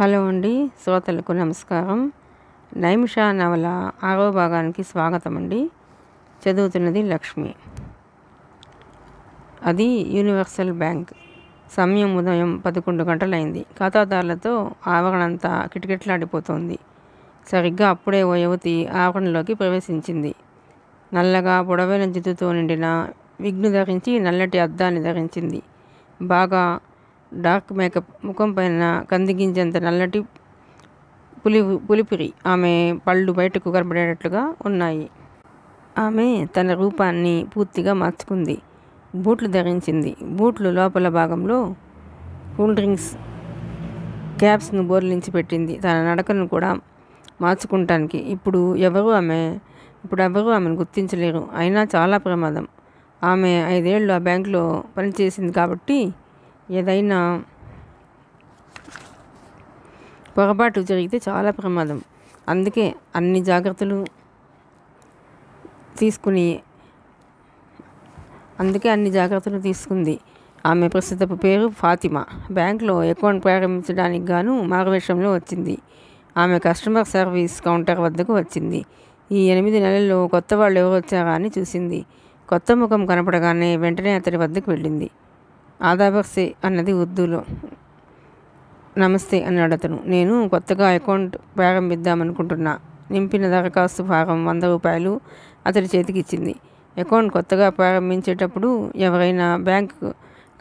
Hello అండి, శ్రోతలకు నమస్కారం. నైమిష నవల 6వ భాగానికి స్వాగతం అండి. చదువుతున్నది లక్ష్మి. అది యూనివర్సల్ బ్యాంక్. సమయం ఉదయం 11 గంటలైంది. ఖాతాదారులతో ఆవరణంతా కిటకిటలాడిపోతోంది. సరిగ్గా అప్పుడే ఓ యువతి ఆవరణలోకి ప్రవేశించింది. నల్లగా పొడవైన జుట్టుతో నిండిన విగ్ను ధరించి నల్లటి అద్దాన్ని ధరించింది. బాగా డార్క్ మేకప్, ముఖం పైన కందిగింజంత నల్లటి పులిపిరి. ఆమె పళ్ళు బయటకు కనబడేటట్లుగా ఉన్నాయి. ఆమె తన రూపాన్ని పూర్తిగా మార్చుకుంది. బూట్లు ధరించింది. బూట్లు లోపల భాగంలో కూల్ డ్రింక్స్ క్యాప్స్ను బోర్లించి పెట్టింది. తన నడకను కూడా మార్చుకుంటానికి. ఇప్పుడు ఎవరూ ఆమెను గుర్తించలేరు. అయినా చాలా ప్రమాదం. ఆమె 5 ఏళ్ళు ఆ బ్యాంకులో పనిచేసింది కాబట్టి ఏదైనా పొరపాటు జరిగితే చాలా ప్రమాదం. అందుకే అన్ని జాగ్రత్తలు తీసుకుంది. ఆమె ప్రస్తుతపు పేరు ఫాతిమా. బ్యాంకులో అకౌంట్ ప్రారంభించడానికి గాను మారువేషంలో వచ్చింది. ఆమె కస్టమర్ సర్వీస్ కౌంటర్ వద్దకు వచ్చింది. ఈ 8 నెలల్లో కొత్త వాళ్ళు ఎవరు వచ్చారా అని చూసింది. కొత్త ముఖం కనపడగానే వెంటనే అతడి వద్దకు వెళ్ళింది. ఆదాబర్సే అన్నది ఉర్దూలో. నమస్తే అన్నాడు అతను. నేను కొత్తగా అకౌంట్ ప్రారంభిద్దామనుకుంటున్నా. నింపిన దరఖాస్తు ఫారం 100 రూపాయలు అతడి చేతికి ఇచ్చింది. అకౌంట్ కొత్తగా ప్రారంభించేటప్పుడు ఎవరైనా బ్యాంకు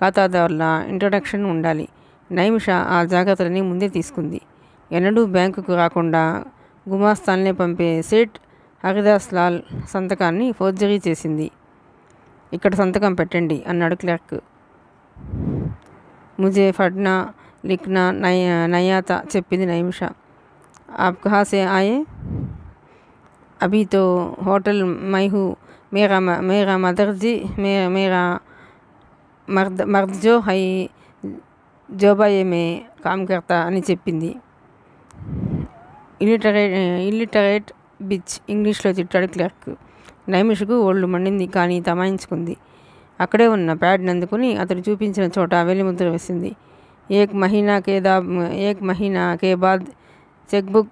ఖాతాదారుల ఇంట్రడక్షన్ ఉండాలి. నైమిష ఆ జాగ్రత్తలని ముందే తీసుకుంది. ఎన్నడూ బ్యాంకుకు రాకుండా గుమాస్తాన్నే పంపే సేట్ హరిదాస్ లాల్ సంతకాన్ని ఫోర్జరీ చేసింది. ఇక్కడ సంతకం పెట్టండి అన్నాడు క్లర్క్. ముజే పढ़ना लिखना नहीं आता చెప్పింది నైమిష. आप कहाँ से आए? अभी तो होटल मैं हूँ. मेरा मदरजी मेरा मर्द जो है जोबाये में काम करता అని చెప్పింది. ఇల్లిటరేట్ బిచ్ ఇంగ్లీష్లో తిట్టాడు క్లర్క్. నైమిషకు ఒళ్ళు మండింది. కానీ తమాయించుకుంది. అక్కడే ఉన్న ప్యాడ్ని అందుకుని అతడు చూపించిన చోట వెలిముద్ర వేసింది. एक महीना के बाद चेकबुक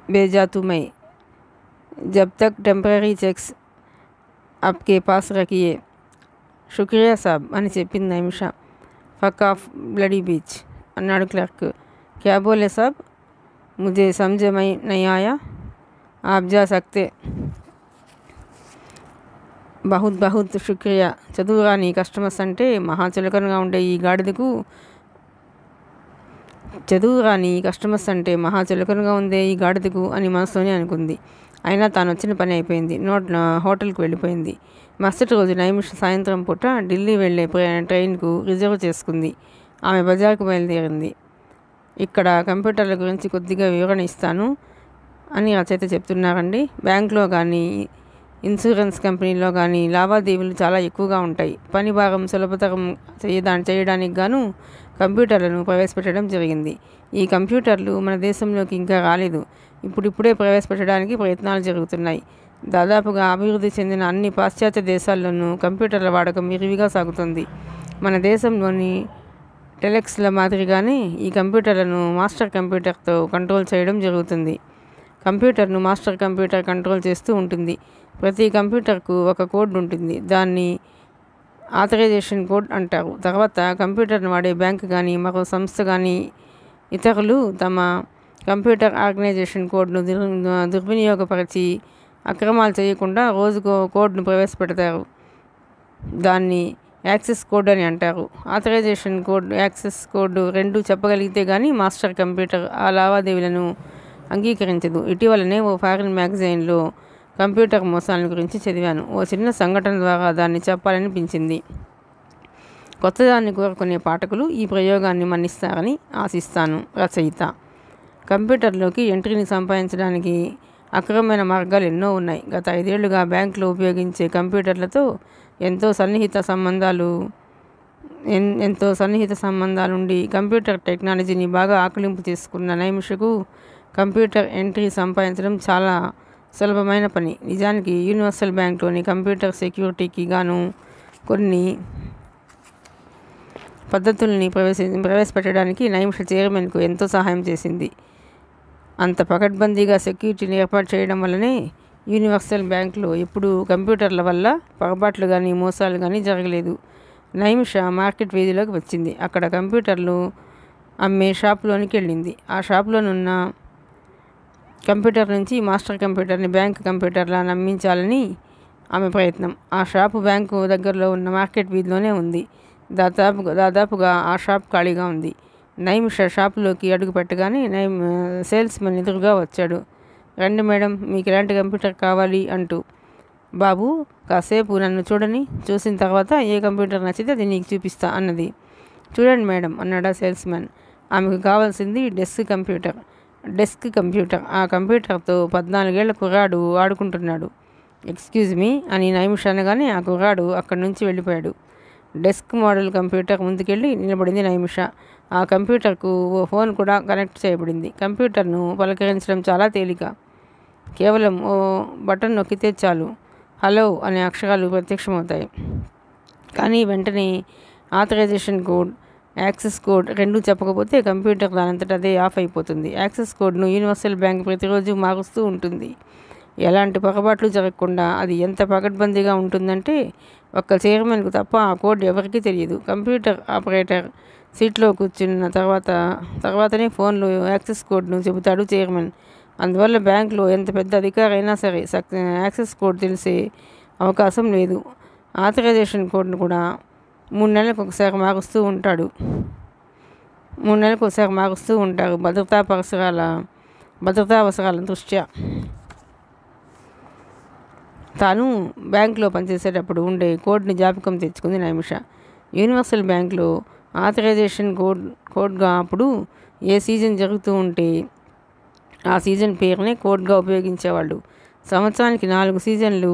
भेजा तू मैं. जब तक टेम्पररी चेक्स आपके पास रखिए. शुक्रिया साहब అని చెప్పింది Naimisha. Fuck off bloody beach అన్నాడు క్లర్క్. क्या बोले साहब? मुझे समझ में नहीं आया. आप जा सकते. బహుత్ శుక్రియా. చదువురాని కస్టమర్స్ అంటే మహాచులకనగా ఉండే ఈ గాడిదకు అని మనసులోనే అనుకుంది. అయినా తాను వచ్చిన పని అయిపోయింది. హోటల్కు వెళ్ళిపోయింది. మరుసటి రోజు నైమిష సాయంత్రం పూట ఢిల్లీ వెళ్ళే ట్రైన్కు రిజర్వ్ చేసుకుంది. ఆమె బజార్కు బయలుదేరింది. ఇక్కడ కంప్యూటర్ల గురించి కొద్దిగా వివరణ ఇస్తాను అని రచయిత చెప్తున్నారండి. బ్యాంకులో కానీ ఇన్సూరెన్స్ కంపెనీలో కానీ లావాదేవీలు చాలా ఎక్కువగా ఉంటాయి. పని భాగం సులభతరం చేయడానికి గాను కంప్యూటర్లను ప్రవేశపెట్టడం జరిగింది. ఈ కంప్యూటర్లు మన దేశంలోకి ఇంకా రాలేదు. ఇప్పుడిప్పుడే ప్రవేశపెట్టడానికి ప్రయత్నాలు జరుగుతున్నాయి. దాదాపుగా అభివృద్ధి చెందిన అన్ని పాశ్చాత్య దేశాల్లోనూ కంప్యూటర్ల వాడకం విరివిగా సాగుతుంది. మన దేశంలోని టెలెక్స్ల మాదిరిగానే ఈ కంప్యూటర్లను మాస్టర్ కంప్యూటర్తో కంట్రోల్ చేయడం జరుగుతుంది. కంప్యూటర్ను మాస్టర్ కంప్యూటర్ కంట్రోల్ చేస్తూ ఉంటుంది. ప్రతి కంప్యూటర్కు ఒక కోడ్ ఉంటుంది. దాన్ని ఆథరైజేషన్ కోడ్ అంటారు. తర్వాత కంప్యూటర్ను వాడే బ్యాంక్ కానీ మరో సంస్థ కానీ ఇతరులు తమ కంప్యూటర్ ఆర్గనైజేషన్ కోడ్ను దుర్వినియోగపరిచి అక్రమాలు చేయకుండా రోజుకో కోడ్ను ప్రవేశపెడతారు. దాన్ని యాక్సెస్ కోడ్ అని అంటారు. ఆథరైజేషన్ కోడ్, యాక్సెస్ కోడ్ రెండూ చెప్పగలిగితే కానీ మాస్టర్ కంప్యూటర్ ఆ లావాదేవీలను అంగీకరించదు. ఇటీవలనే ఓ ఫారిన్ మ్యాగజైన్లో కంప్యూటర్ మోసాల గురించి చదివాను. ఓ చిన్న సంఘటన ద్వారా దాన్ని చెప్పాలనిపించింది. కొత్తదాన్ని కోరుకునే పాఠకులు ఈ ప్రయోగాన్ని మన్నిస్తారని ఆశిస్తాను. రచయిత. కంప్యూటర్లోకి ఎంట్రీని సంపాదించడానికి అక్రమమైన మార్గాలు ఎన్నో ఉన్నాయి. గత 5 ఏళ్లుగా బ్యాంకులో ఉపయోగించే కంప్యూటర్లతో ఎంతో సన్నిహిత సంబంధాలుండి కంప్యూటర్ టెక్నాలజీని బాగా ఆకలింపు చేసుకున్న నైమిషకు కంప్యూటర్ ఎంట్రీ సంపాదించడం చాలా సులభమైన పని. నిజానికి యూనివర్సల్ బ్యాంక్లోని కంప్యూటర్ సెక్యూరిటీకి గాను కొన్ని పద్ధతుల్ని ప్రవేశపెట్టడానికి నైమిష చైర్మన్కు ఎంతో సహాయం చేసింది. అంత పకడ్బందీగా సెక్యూరిటీని ఏర్పాటు చేయడం వల్లనే యూనివర్సల్ బ్యాంకులో ఎప్పుడూ కంప్యూటర్ల వల్ల పొరపాట్లు కానీ మోసాలు కానీ జరగలేదు. నైమిష మార్కెట్ వీధిలోకి వచ్చింది. అక్కడ కంప్యూటర్లు అమ్మే షాప్లోనికి వెళ్ళింది. ఆ షాప్లోనున్న కంప్యూటర్ నుంచి మాస్టర్ కంప్యూటర్ని బ్యాంక్ కంప్యూటర్లా నమ్మించాలని ఆమె ప్రయత్నం. ఆ షాపు బ్యాంకు దగ్గరలో ఉన్న మార్కెట్ వీధిలోనే ఉంది. దాదాపుగా ఆ షాప్ ఖాళీగా ఉంది. నైమిష షాపులోకి అడుగు పెట్టగానే సేల్స్మెన్ ఎదురుగా వచ్చాడు. రండి మేడం, మీకు ఎలాంటి కంప్యూటర్ కావాలి అంటూ. బాబు కాసేపు నన్ను చూడని, చూసిన తర్వాత ఏ కంప్యూటర్ నచ్చితే అది నీకు చూపిస్తా అన్నది. చూడండి మేడం అన్నాడు ఆ సేల్స్మెన్. ఆమెకు కావాల్సింది డెస్క్ కంప్యూటర్. ఆ కంప్యూటర్తో 14 ఏళ్ల కుర్రాడు ఆడుకుంటున్నాడు. ఎక్స్క్యూజ్ మీ అని నైమిష అనగానే ఆ కుర్రాడు అక్కడి నుంచి వెళ్ళిపోయాడు. డెస్క్ మోడల్ కంప్యూటర్ ముందుకెళ్ళి నిలబడింది నైమిష. ఆ కంప్యూటర్కు ఓ ఫోన్ కూడా కనెక్ట్ చేయబడింది. కంప్యూటర్ను పలకరించడం చాలా తేలిక. కేవలం ఓ బటన్ నొక్కితే చాలు హలో అనే అక్షరాలు ప్రత్యక్షమవుతాయి. కానీ వెంటనే ఆథరైజేషన్ కోడ్, యాక్సెస్ కోడ్ రెండూ చెప్పకపోతే కంప్యూటర్ దానంతట అదే ఆఫ్ అయిపోతుంది. యాక్సెస్ కోడ్ను యూనివర్సల్ బ్యాంక్ ప్రతిరోజు మారుస్తూ ఉంటుంది. ఎలాంటి పొరపాట్లు జరగకుండా అది ఎంత పకడ్బందీగా ఉంటుందంటే ఒక్క చైర్మన్కు తప్ప ఆ కోడ్ ఎవరికీ తెలియదు. కంప్యూటర్ ఆపరేటర్ సీట్లో కూర్చున్న తర్వాతనే ఫోన్లో యాక్సెస్ కోడ్ను చెబుతాడు చైర్మన్. అందువల్ల బ్యాంకులో ఎంత పెద్ద అధికారి అయినా సరే యాక్సెస్ కోడ్ తెలిసే అవకాశం లేదు. ఆథరైజేషన్ కోడ్ను కూడా 3 నెలలకు ఒకసారి మారుస్తూ ఉంటారు భద్రతా అవసరాల దృష్ట్యా. తాను బ్యాంకులో పనిచేసేటప్పుడు ఉండే కోడ్ని జ్ఞాపకం తెచ్చుకుంది నైమిష. యూనివర్సల్ బ్యాంకులో ఆథరైజేషన్ కోడ్గా అప్పుడు ఏ సీజన్ జరుగుతూ ఉంటే ఆ సీజన్ పేరునే కోడ్గా ఉపయోగించేవాళ్ళు. సంవత్సరానికి 4 సీజన్లు,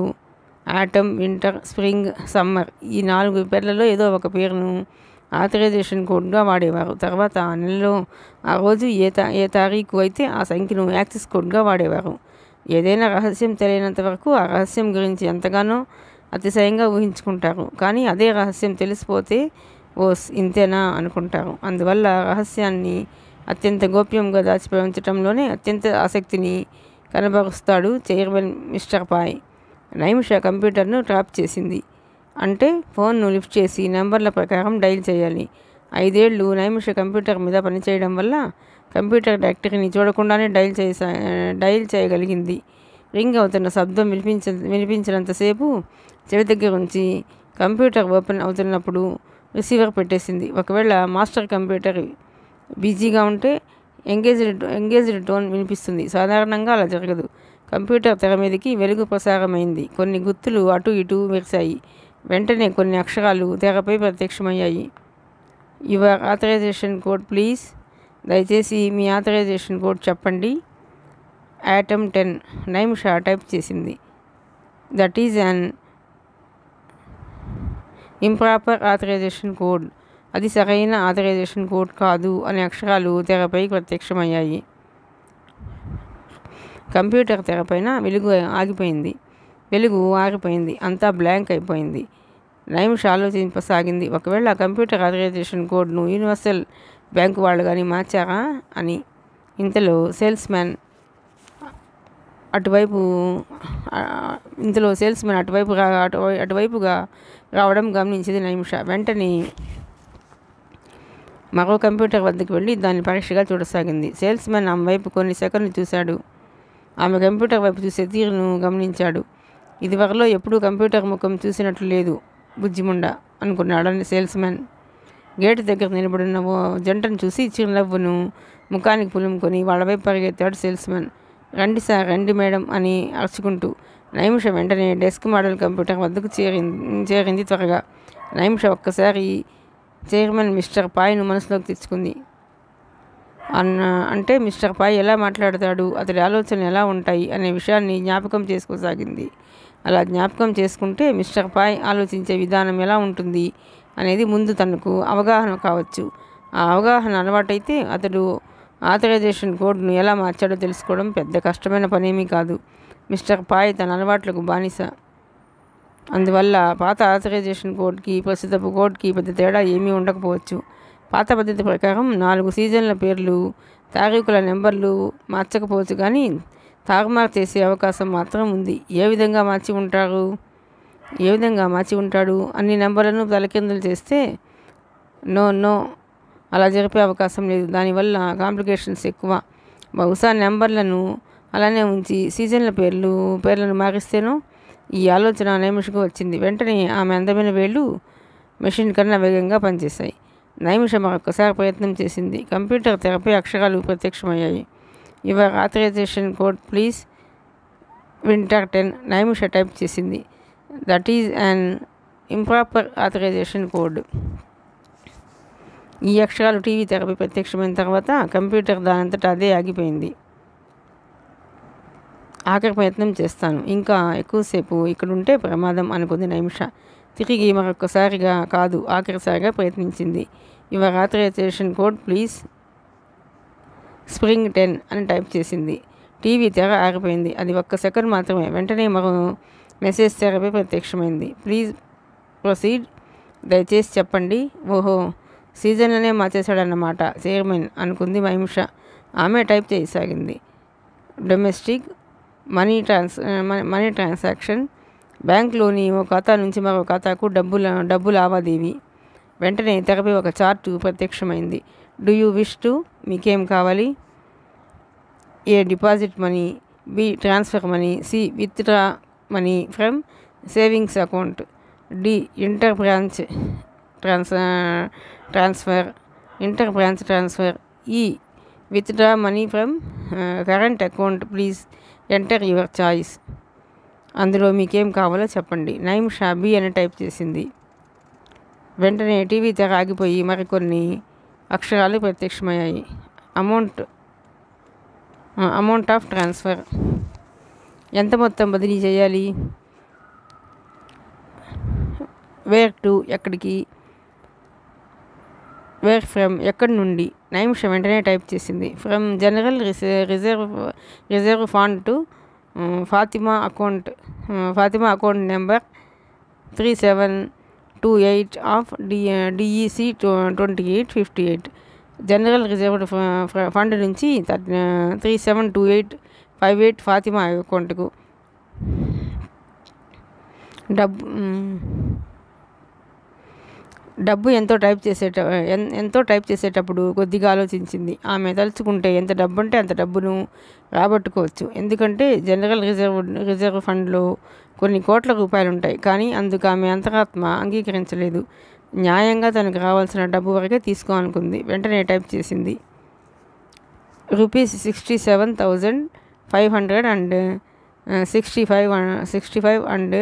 ఆటమ్, వింటర్, స్ప్రింగ్, సమ్మర్, ఈ 4 పేర్లలో ఏదో ఒక పేరును ఆథరైజేషన్ కోడ్గా వాడేవారు. తర్వాత ఆ నెలలో ఆ రోజు ఏ తారీఖు అయితే ఆ సంఖ్యను యాక్సెస్ కోడ్గా వాడేవారు. ఏదైనా రహస్యం తెలియనంత వరకు ఆ రహస్యం గురించి ఎంతగానో అతిశయంగా ఊహించుకుంటారు. కానీ అదే రహస్యం తెలిసిపోతే ఓస్ ఇంతేనా అనుకుంటారు. అందువల్ల రహస్యాన్ని అత్యంత గోప్యంగా దాచిపోయి ఉంచడంలోనే అత్యంత ఆసక్తిని కనబరుస్తాడు చైర్మన్ మిస్టర్ పాయ్. నైమిష కంప్యూటర్ను ట్రాప్ చేసింది. అంటే ఫోన్ను లిఫ్ట్ చేసి నెంబర్ల ప్రకారం డైల్ చేయాలి. 5 ఏళ్ళు నైమిష కంప్యూటర్ మీద పనిచేయడం వల్ల కంప్యూటర్ డైరెక్టరీని చూడకుండానే డైల్ చేయగలిగింది. రింగ్ అవుతున్న శబ్దం వినిపించినంతసేపు చెవి దగ్గర ఉంచి కంప్యూటర్ ఓపెన్ అవుతున్నప్పుడు రిసీవర్ పెట్టేసింది. ఒకవేళ మాస్టర్ కంప్యూటర్ బిజీగా ఉంటే ఎంగేజ్డ్ టోన్ వినిపిస్తుంది. సాధారణంగా అలా జరగదు. కంప్యూటర్ తెర మీదకి వెలుగు ప్రసారమైంది. కొన్ని గుర్తులు అటు ఇటు మెరిశాయి. వెంటనే కొన్ని అక్షరాలు తెరపై ప్రత్యక్షమయ్యాయి. Your authorization code please. దయచేసి మీ ఆథరైజేషన్ కోడ్ చెప్పండి. ఆటమ్ 10 నైమిష టైప్ చేసింది. That is an improper authorization code. అది సరైన ఆథరైజేషన్ కోడ్ కాదు అనే అక్షరాలు తెరపై ప్రత్యక్షమయ్యాయి. కంప్యూటర్ తెరపైన వెలుగు ఆగిపోయింది. అంతా బ్లాంక్ అయిపోయింది. నైమిష ఆలోచింపసాగింది. ఒకవేళ కంప్యూటర్ ఆథరైజేషన్ కోడ్ను యూనివర్సల్ బ్యాంకు వాళ్ళు కానీ మార్చారా అని. ఇంతలో సేల్స్మెన్ అటువైపుగా రావడం గమనించింది నైమిష. వెంటనే మరో కంప్యూటర్ వద్దకు వెళ్ళి దాన్ని పరీక్షగా చూడసాగింది. సేల్స్మెన్ ఆమె వైపు కొన్ని సెకన్లు చూశాడు. ఆమె కంప్యూటర్ వైపు చూసే తీరును గమనించాడు. ఇదివరలో ఎప్పుడూ కంప్యూటర్ ముఖం చూసినట్లు లేదు బుజ్జిముండ అనుకున్నాడు సేల్స్మెన్. గేటు దగ్గర నిలబడిన ఓ జంటను చూసి చిరునవ్వును ముఖానికి పులుముకొని వాళ్ళ వైపు పరిగెత్తాడు సేల్స్మెన్. రండి సార్, రండి మేడం అని అరుచుకుంటూ. నైమిష వెంటనే డెస్క్ మోడల్ కంప్యూటర్ వద్దకు చేరింది త్వరగా. నైమిష ఒక్కసారి చైర్మన్ మిస్టర్ పాయ్ను మనసులోకి తెచ్చుకుంది. అంటే మిస్టర్ పాయ్ ఎలా మాట్లాడతాడు, అతడి ఆలోచనలు ఎలా ఉంటాయి అనే విషయాన్ని జ్ఞాపకం చేసుకోసాగింది. అలా జ్ఞాపకం చేసుకుంటే మిస్టర్ పాయ్ ఆలోచించే విధానం ఎలా ఉంటుంది అనేది ముందు తనకు అవగాహన కావచ్చు. ఆ అవగాహన అలవాటైతే అతడు ఆథరైజేషన్ కోడ్ను ఎలా మార్చాడో తెలుసుకోవడం పెద్ద కష్టమైన పనేమీ కాదు. మిస్టర్ పాయ్ తన అలవాట్లకు బానిస. అందువల్ల పాత ఆథరైజేషన్ కోడ్కి ప్రస్తుతపు కోడ్కి పెద్ద తేడా ఏమీ ఉండకపోవచ్చు. పాత పద్ధతి ప్రకారం 4 సీజన్ల పేర్లు, తారీఖుల నెంబర్లు మార్చకపోవచ్చు, కానీ తారుమారు చేసే అవకాశం మాత్రం ఉంది. ఏ విధంగా మార్చి ఉంటాడు? అన్ని నెంబర్లను తలకిందులు చేస్తే? నో, అలా జరిపే అవకాశం లేదు. దానివల్ల కాంప్లికేషన్స్ ఎక్కువ. బహుశా నెంబర్లను అలానే ఉంచి సీజన్ల పేర్లను మారిస్తేనో? ఈ ఆలోచన నైమిషకు వచ్చింది. వెంటనే ఆమె అందమైన వేళ్ళు మెషిన్ కన్నా వేగంగా పనిచేశాయి. నైమిష మరొకసారి ప్రయత్నం చేసింది. కంప్యూటర్ తెరపై అక్షరాలు ప్రత్యక్షమయ్యాయి. Your authorization code please, winter 10. Naimisha type చేసింది. That is an improper authorization code. ఈ అక్షరాలు టీవీ తెరపై ప్రత్యక్షమైన తర్వాత కంప్యూటర్ దానంతటా అదే ఆగిపోయింది. ఆఖరి ప్రయత్నం చేస్తాను, ఇంకా ఎక్కువసేపు ఇక్కడుంటే ప్రమాదం అనుకుంది నైమిష. తిరిగి మరొకసారిగా కాదు, ఆఖరిసారిగా ప్రయత్నించింది. Your authorization code please, spring 10 అని టైప్ చేసింది. టీవీ తెర ఆగిపోయింది. అది 1 సెకండ్ మాత్రమే. వెంటనే మరో మెసేజ్ తెరపై ప్రత్యక్షమైంది. ప్లీజ్ ప్రొసీడ్, దయచేసి చెప్పండి. ఓహో, సీజన్లనే మార్చేశాడన్నమాట చైర్మన్ అనుకుంది నైమిష. ఆమె టైప్ చేయసాగింది. డొమెస్టిక్ మనీ ట్రాన్సాక్షన్, బ్యాంక్లోని ఓ ఖాతా నుంచి మరో ఖాతాకు డబ్బు లావాదేవీ. వెంటనే తెరపై ఒక చార్టు ప్రత్యక్షమైంది. డూ యూ విష్ టు, మీకేం కావాలి? A, deposit money. B, transfer money. C, withdraw money from savings account. D, inter branch transfer. E, withdraw money from current account. Please enter your choice. అందులో మీకేం కావాలో చెప్పండి. Naimisha B అని type చేసింది. వెంటనే TV తెర ఆగిపోయి మరికొన్ని అక్షరాలు ప్రత్యక్షమయ్యాయి. Amount of transfer. ఎంత మొత్తం బదిలీ చేయాలి? వేర్ టు, ఎక్కడికి? వేర్ ఫ్రమ్, ఎక్కడి నుండి? నైమిష వెంటనే టైప్ చేసింది. From general reserve fund to Fatima account number 3728 of DEC 2858. General reserved fund నుంచి 372858 ఫాతిమా అకౌంట్కు. డబ్బు ఎంతో టైప్ చేసేటప్పుడు కొద్దిగా ఆలోచించింది. ఆమె తలుచుకుంటే ఎంత డబ్బు అంటే అంత డబ్బును రాబట్టుకోవచ్చు. ఎందుకంటే జనరల్ రిజర్వ్ ఫండ్లో కొన్ని కోట్ల రూపాయలుంటాయి. కానీ అందుకు ఆమె అంతరాత్మ అంగీకరించలేదు. న్యాయంగా తనకు రావాల్సిన డబ్బు వరకే తీసుకోవాలనుకుంది. వెంటనే టైప్ చేసింది. ₹565,565 and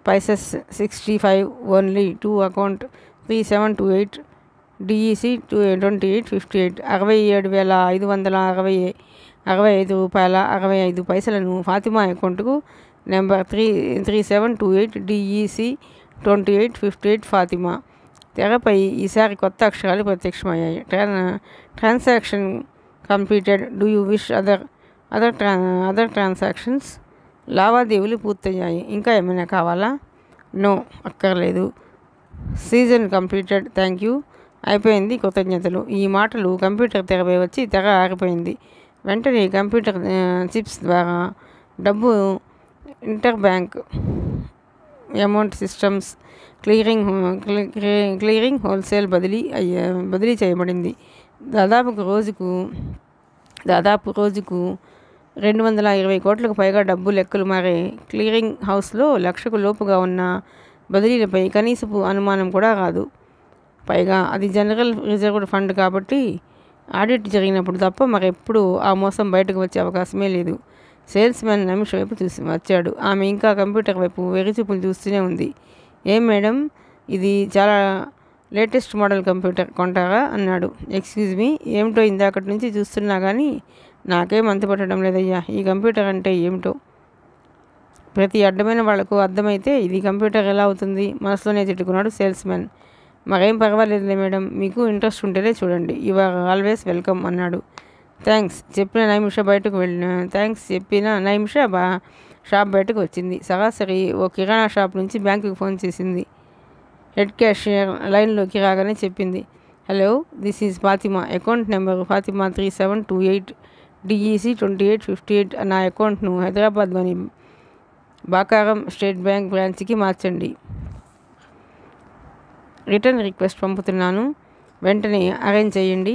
Pisces 65 only to account 3728 DEC 2858. ₹67,565 Fatima అకౌంట్కు నెంబర్ 3728 DEC 2858 ఫాతిమా. తెరపై ఈసారి కొత్త అక్షరాలు ప్రత్యక్షమయ్యాయి. Transaction completed. Do you wish other transactions. లావాదేవీలు పూర్తయ్యాయి. ఇంకా ఏమైనా కావాలా? నో, అక్కర్లేదు. Season completed, thank you. అయిపోయింది, కృతజ్ఞతలు. ఈ మాటలు కంప్యూటర్ తెరపై వచ్చి తెర ఆగిపోయింది. వెంటనే కంప్యూటర్ చిప్స్ ద్వారా డబ్బు inter bank amount systems clearing wholesale బదిలీ చేయబడింది. దాదాపు రోజుకు 220 కోట్లకు పైగా డబ్బు లెక్కలు మారే క్లియరింగ్ హౌస్లో 1,00,000కు లోపుగా ఉన్న బదిలీలపై కనీసపు అనుమానం కూడా రాదు. పైగా అది జనరల్ రిజర్వ్డ్ ఫండ్ కాబట్టి ఆడిట్ జరిగినప్పుడు తప్ప మరెప్పుడు ఆ మోసం బయటకు వచ్చే అవకాశమే లేదు. సేల్స్ మ్యాన్ నైమిష వైపు వచ్చాడు. ఆమె ఇంకా కంప్యూటర్ వైపు వెరిచూపులు చూస్తూనే ఉంది. ఏం మేడం, ఇది చాలా లేటెస్ట్ మోడల్ కంప్యూటర్ కొంటారా అన్నాడు. ఎక్స్క్యూజ్ మీ, ఏమిటో ఇందాకటి నుంచి చూస్తున్నా కానీ నాకేం అంతుపట్టడం లేదయ్యా. ఈ కంప్యూటర్ అంటే ఏమిటో ప్రతి అడ్డమైన వాళ్లకు అర్థమైతే ఇది కంప్యూటర్ ఎలా అవుతుంది? మనసులోనే తిట్టుకున్నాడు సేల్స్ మ్యాన్. మరేం పర్వాలేదులే మేడం, మీకు ఇంట్రెస్ట్ ఉంటేనే చూడండి. యు ఆర్ ఆల్వేస్ వెల్కమ్ అన్నాడు. థ్యాంక్స్ చెప్పిన నైమిష షాప్ బయటకు వచ్చింది. సరాసరి ఓ కిరాణా షాప్ నుంచి బ్యాంకుకి ఫోన్ చేసింది. హెడ్ క్యాషియర్ లైన్లోకి రాగానే చెప్పింది, hello, this is Fatima. Account number Fatima 3728 DEC 2858. నా అకౌంట్ను హైదరాబాద్లోని బాకారం స్టేట్ బ్యాంక్ బ్రాంచ్కి మార్చండి. రిటర్న్ రిక్వెస్ట్ పంపుతున్నాను, వెంటనే అరేంజ్ చేయండి.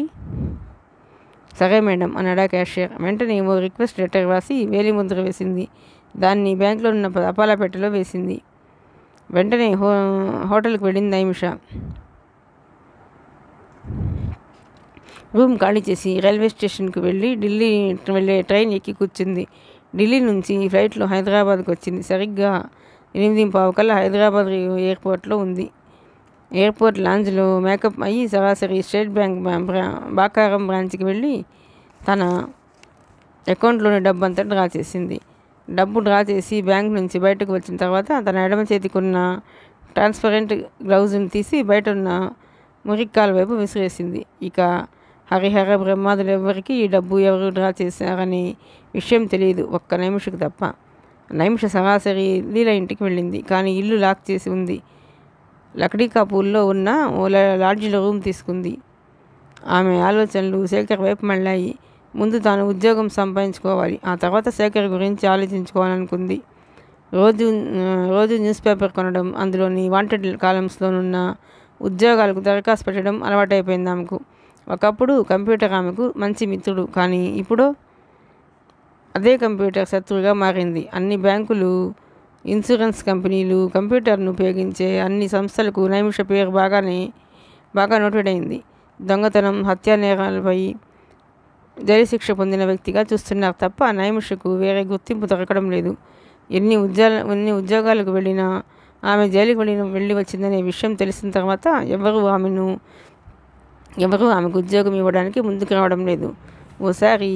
సరే మేడం అన్నాడా క్యాషియర్. వెంటనే ఓ రిక్వెస్ట్ లెటర్ రాసి వేలిముద్ర వేసింది. దాన్ని బ్యాంకులో ఉన్న తపాలా పెట్టెలో వేసింది. వెంటనే హోటల్కి వెళ్ళింది నైమిష. రూమ్ ఖాళీ చేసి రైల్వే స్టేషన్కి వెళ్ళి ఢిల్లీ వెళ్ళే ట్రైన్ ఎక్కి కూర్చుంది. ఢిల్లీ నుంచి ఫ్లైట్లో హైదరాబాద్కి వచ్చింది. సరిగ్గా 8:15 కల్లా హైదరాబాద్ ఎయిర్పోర్ట్లో ఉంది. ఎయిర్పోర్ట్ లాంజ్లో మేకప్ అయ్యి సరాసరి స్టేట్ బ్యాంక్ బాకారం బ్రాంచ్కి వెళ్ళి తన అకౌంట్లోని డబ్బు అంతా డ్రా చేసింది. డబ్బు డ్రా చేసి బ్యాంక్ నుంచి బయటకు వచ్చిన తర్వాత తన ఎడమ చేతికి ఉన్న ట్రాన్స్పరెంట్ గ్లౌజ్ని తీసి బయట ఉన్న మురిక్కాల వైపు విసిరేసింది. ఇక హరిహర బ్రహ్మాదులు ఎవరికి ఈ డబ్బు ఎవరు డ్రా చేశారని విషయం తెలియదు, ఒక్క నైమిషకు తప్ప. నైమిష సరాసరి లీల ఇంటికి వెళ్ళింది. కానీ ఇల్లు లాక్ చేసి ఉంది. లక్డీ కాపూల్లో ఉన్న ఓ లాడ్జిలో రూమ్ తీసుకుంది. ఆమె ఆలోచనలు శేఖర్ వైపు మళ్ళాయి. ముందు తాను ఉద్యోగం సంపాదించుకోవాలి, ఆ తర్వాత శేఖర్ గురించి ఆలోచించుకోవాలనుకుంది. రోజు న్యూస్ పేపర్ కొనడం, అందులోని వాంటెడ్ కాలమ్స్లోనున్న ఉద్యోగాలకు దరఖాస్తు పెట్టడం అలవాటైపోయింది ఆమెకు. ఒకప్పుడు కంప్యూటర్ ఆమెకు మంచి మిత్రుడు, కానీ ఇప్పుడు అదే కంప్యూటర్ శత్రువుగా మారింది. అన్ని బ్యాంకులు, ఇన్సూరెన్స్ కంపెనీలు, కంప్యూటర్ను ఉపయోగించే అన్ని సంస్థలకు నైమిష పేరు బాగా నోటెడ్ అయింది. దొంగతనం, హత్యా నేరాలపై జైలు శిక్ష పొందిన వ్యక్తిగా చూస్తున్నారు తప్ప నైమిషకు వేరే గుర్తింపు దొరకడం లేదు. ఎన్ని ఉద్యోగాలకు వెళ్ళినా ఆమె జైలుకు వెళ్ళి వచ్చిందనే విషయం తెలిసిన తర్వాత ఎవరు ఆమెకు ఉద్యోగం ఇవ్వడానికి ముందుకు రావడం లేదు. ఓసారి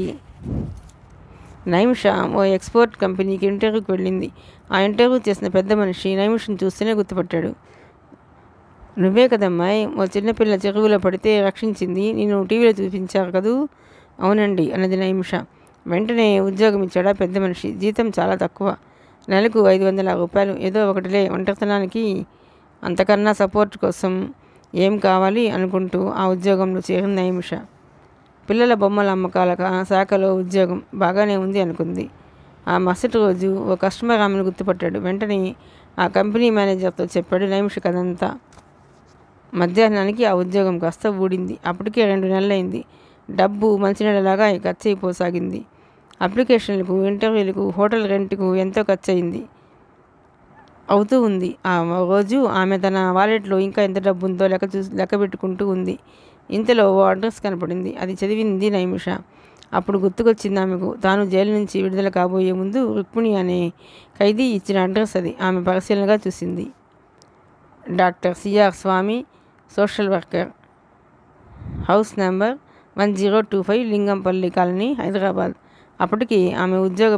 నైమిష ఓ ఎక్స్పోర్ట్ కంపెనీకి ఇంటర్వ్యూకి వెళ్ళింది. ఆ ఇంటర్వ్యూ చేసిన పెద్ద మనిషి నైమిషను చూస్తేనే గుర్తుపట్టాడు. నువ్వే కదమ్మాయి, ఓ చిన్నపిల్ల చెరువులో పడితే రక్షించింది, నేను టీవీలో చూపించారు కదూ. అవునండి అన్నది నైమిష. వెంటనే ఉద్యోగం ఇచ్చాడా పెద్ద మనిషి. జీతం చాలా తక్కువ, నెలకు 500 రూపాయలు. ఏదో ఒకటిలే, ఒంటరితనానికి, అంతకన్నా సపోర్ట్ కోసం ఏం కావాలి అనుకుంటూ ఆ ఉద్యోగంలో చేరింది నైమిష. పిల్లల బొమ్మల అమ్మకాల శాఖలో ఉద్యోగం బాగానే ఉంది అనుకుంది. ఆ మరుసటి రోజు ఓ కస్టమర్ ఆమెను గుర్తుపట్టాడు. వెంటనే ఆ కంపెనీ మేనేజర్తో చెప్పాడు నైమిష కథంతా. మధ్యాహ్నానికి ఆ ఉద్యోగం కాస్త ఊడింది. అప్పటికే 2 నెలలైంది. డబ్బు మంచినీళ్ళలాగా ఖర్చు అయిపోసాగింది. అప్లికేషన్లకు, ఇంటర్వ్యూలకు, హోటల్ రెంట్కు ఎంతో ఖర్చు అవుతూ ఉంది. ఆ రోజు ఆమె తన వాలెట్లో ఇంకా ఎంత డబ్బు ఉందో లెక్క పెట్టుకుంటూ ఉంది. ఇంతలో ఓ అడ్రస్ కనపడింది. అది చదివింది నైమిష. అప్పుడు గుర్తుకొచ్చింది ఆమెకు, తాను జైలు నుంచి విడుదల కాబోయే ముందు రుక్మిణి అనే ఖైదీ ఇచ్చిన అడ్రస్ అది. ఆమె పరిశీలనగా చూసింది. Doctor CR Swamy, social worker, house number 1025, Lingampally colony, Hyderabad. అప్పటికి ఆమె ఉద్యోగ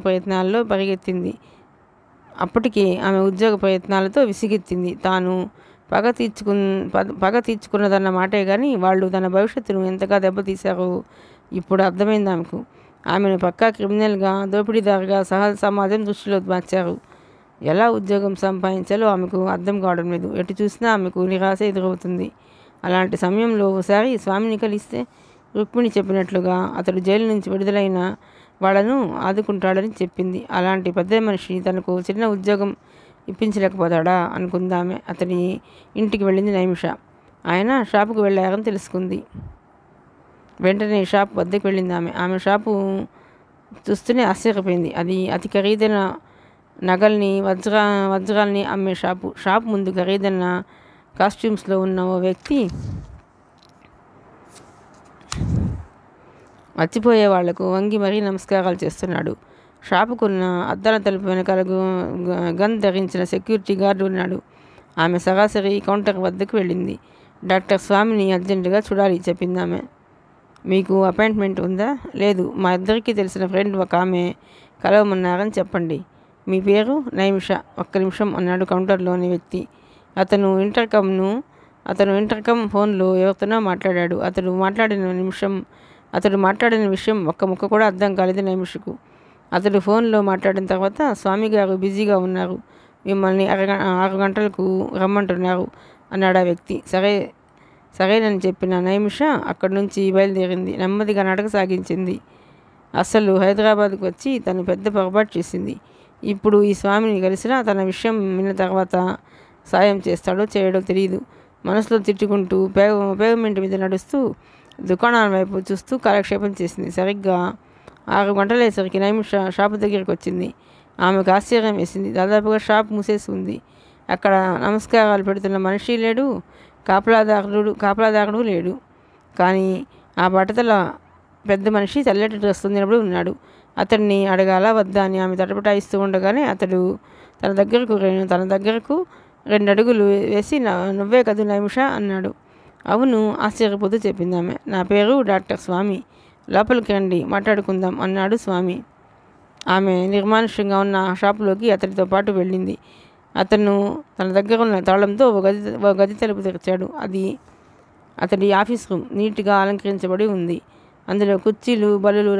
ప్రయత్నాలతో విసిగెత్తింది. తాను పగ తీర్చుకున్నదన్న మాటే కానీ వాళ్ళు తన భవిష్యత్తును ఎంతగా దెబ్బతీశారో ఇప్పుడు అర్థమైంది ఆమెకు. ఆమెను పక్కా క్రిమినల్గా, దోపిడీదారుగా సమాజం దృష్టిలో మార్చారు. ఎలా ఉద్యోగం సంపాదించాలో ఆమెకు అర్థం కావడం లేదు. ఎటు చూసినా ఆమెకు నిరాశ ఎదురవుతుంది. అలాంటి సమయంలో ఒకసారి స్వామిని కలిస్తే రుక్మిణి చెప్పినట్లుగా అతడు జైలు నుంచి విడుదలైన వాళ్ళను ఆదుకుంటాడని చెప్పింది. అలాంటి పెద్ద మనిషి తనకు చిన్న ఉద్యోగం ఇప్పించలేకపోతాడా అనుకుందామె. అతని ఇంటికి వెళ్ళింది నైమిష. ఆయన షాపుకు వెళ్ళారని తెలుసుకుంది. వెంటనే షాప్ వద్దకు వెళ్ళింది ఆమె షాపు చూస్తూనే ఆశ్చర్యపోయింది. అది అతి ఖరీదైన నగల్ని, వజ్రాల్ని అమ్మే షాపు ముందు ఖరీదైన కాస్ట్యూమ్స్లో ఉన్న ఓ వ్యక్తి మర్చిపోయే వాళ్లకు వంగి మరీ నమస్కారాలు చేస్తున్నాడు. షాపుకున్న అద్దాల తలుపు వెనకాల గన్ ధరించిన సెక్యూరిటీ గార్డు ఉన్నాడు. ఆమె సరాసరి కౌంటర్ వద్దకు వెళ్ళింది. డాక్టర్ స్వామిని అర్జెంటుగా చూడాలి చెప్పింది ఆమె. మీకు అపాయింట్మెంట్ ఉందా? లేదు, మా ఇద్దరికీ తెలిసిన ఫ్రెండ్ ఒక ఆమె కలవమన్నారని చెప్పండి. మీ పేరు? నైమిష. ఒక్క నిమిషం అన్నాడు కౌంటర్లోని వ్యక్తి. అతను ఇంటర్కమ్ ఫోన్లో ఎవరితోనో మాట్లాడాడు. అతడు మాట్లాడిన విషయం ఒక్క ముక్క కూడా అర్థం కాలేదు నైమిషకు. అతడు ఫోన్లో మాట్లాడిన తర్వాత, స్వామి గారు బిజీగా ఉన్నారు, మిమ్మల్ని 6 గంటలకు రమ్మంటున్నారు అన్నాడు ఆ వ్యక్తి. సరేనని చెప్పిన నైమిష అక్కడి నుంచి బయలుదేరింది. నెమ్మదిగా నడక సాగించింది. అసలు హైదరాబాద్కు వచ్చి తను పెద్ద పొరపాటు చేసింది. ఇప్పుడు ఈ స్వామిని కలిసినా తన విషయం విన్న తర్వాత సాయం చేస్తాడో చేయడో తెలియదు. మనసులో తిట్టుకుంటూ పేవ్మెంట్ మీద నడుస్తూ దుకాణాల వైపు చూస్తూ కాలక్షేపం చేసింది. సరిగ్గా 6 గంటలయ్యేసరికి నైమిష షాపు దగ్గరికి వచ్చింది. ఆమెకు ఆశ్చర్యం వేసింది. దాదాపుగా షాప్ మూసేసి ఉంది. అక్కడ నమస్కారాలు పెడుతున్న మనిషి లేడు, కాపలాదారుడు లేడు. కానీ ఆ బట్టతల పెద్ద మనిషి తెల్లటి డ్రెస్ నిలబడి ఉన్నాడు. అతన్ని అడగాల వద్దా అని ఆమె తటపటాయిస్తూ ఉండగానే అతడు తన దగ్గరకు 2 అడుగులు వేసి, నువ్వే కదూ నైమిష అన్నాడు. అవును, ఆశ్చర్యపోతూ చెప్పింది ఆమె. నా పేరు డాక్టర్ స్వామి, లోపలికి రండి, మాట్లాడుకుందాం అన్నాడు స్వామి. ఆమె నిర్మానుష్యంగా ఉన్న షాపులోకి అతడితో పాటు వెళ్ళింది. అతను తన దగ్గర ఉన్న తాళంతో ఓ గది తలుపు తెరిచాడు. అది అతడి ఆఫీస్ రూమ్. నీట్గా అలంకరించబడి ఉంది. అందులో కుర్చీలు బల్లలు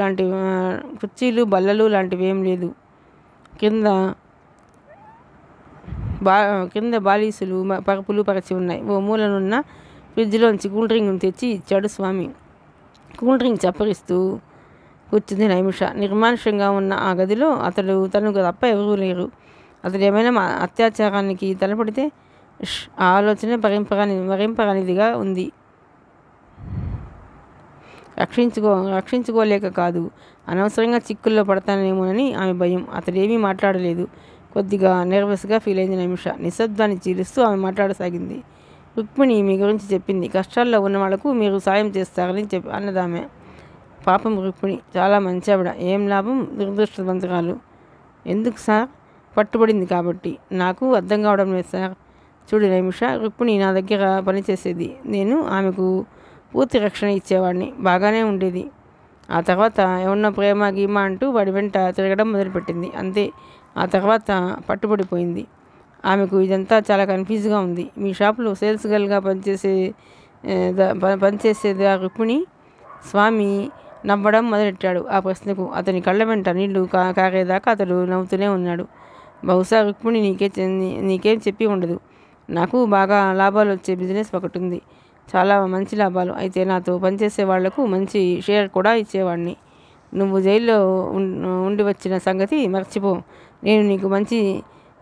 లాంటివి ఏం లేదు. కింద బాలీసులు పరుపులు పరిచి ఉన్నాయి. ఓ మూలనున్న ఫ్రిడ్జ్లోంచి కూల్ డ్రింక్ను తెచ్చి ఇచ్చాడు స్వామి. కూల్ డ్రింక్ చప్పరిస్తూ కూర్చుంది నైమిష. నిర్మానుష్యంగా ఉన్న ఆ గదిలో తనకు తప్ప ఎవరూ లేరు. అతడు ఏమైనా అత్యాచారానికి తలపడితే ఆ ఆలోచన భరింపరానిదిగా ఉంది. రక్షించుకోలేక కాదు, అనవసరంగా చిక్కుల్లో పడతానేమోనని ఆమె భయం. అతడేమీ మాట్లాడలేదు. కొద్దిగా నెర్వస్గా ఫీల్ అయింది నైమిష. నిశ్శబ్దాన్ని చీలుస్తూ ఆమె మాట్లాడసాగింది. రుక్మిణి మీ గురించి చెప్పింది. కష్టాల్లో ఉన్న వాళ్లకు మీరు సాయం చేస్తారని అన్నదామె. పాపం రుక్మిణి చాలా మంచి ఆవిడ. ఏం లాభం, దురదృష్టవంతురాలు. ఎందుకు సార్? పట్టుబడింది కాబట్టి. నాకు అర్థం కావడం లేదు సార్. చూడు నైమిష, రుక్మిణి నా దగ్గర పనిచేసేది. నేను ఆమెకు పూర్తి రక్షణ ఇచ్చేవాడిని. బాగానే ఉండేది. ఆ తర్వాత ఏమన్నా ప్రేమ గీమ అంటూ వాడి వెంట తిరగడం మొదలుపెట్టింది. అంతే. ఆ తర్వాత పట్టుబడిపోయింది. ఆమెకు ఇదంతా చాలా కన్ఫ్యూజ్గా ఉంది. మీ షాపులో సేల్స్ గర్ల్గా పనిచేసేది ఆ రుక్మిణి? స్వామి నవ్వడం మొదలెట్టాడు. ఆ ప్రశ్నకు అతని కళ్ళ వెంట నీళ్లు కారేదాకా అతడు నవ్వుతూనే ఉన్నాడు. బహుశా రుక్మిణి నీకేం చెప్పి ఉండదు. నాకు బాగా లాభాలు వచ్చే బిజినెస్ ఒకటి ఉంది. చాలా మంచి లాభాలు. అయితే నాతో పనిచేసే వాళ్లకు మంచి షేర్ కూడా ఇచ్చేవాడిని. నువ్వు జైల్లో ఉండి వచ్చిన సంగతి మర్చిపో. నేను నీకు మంచి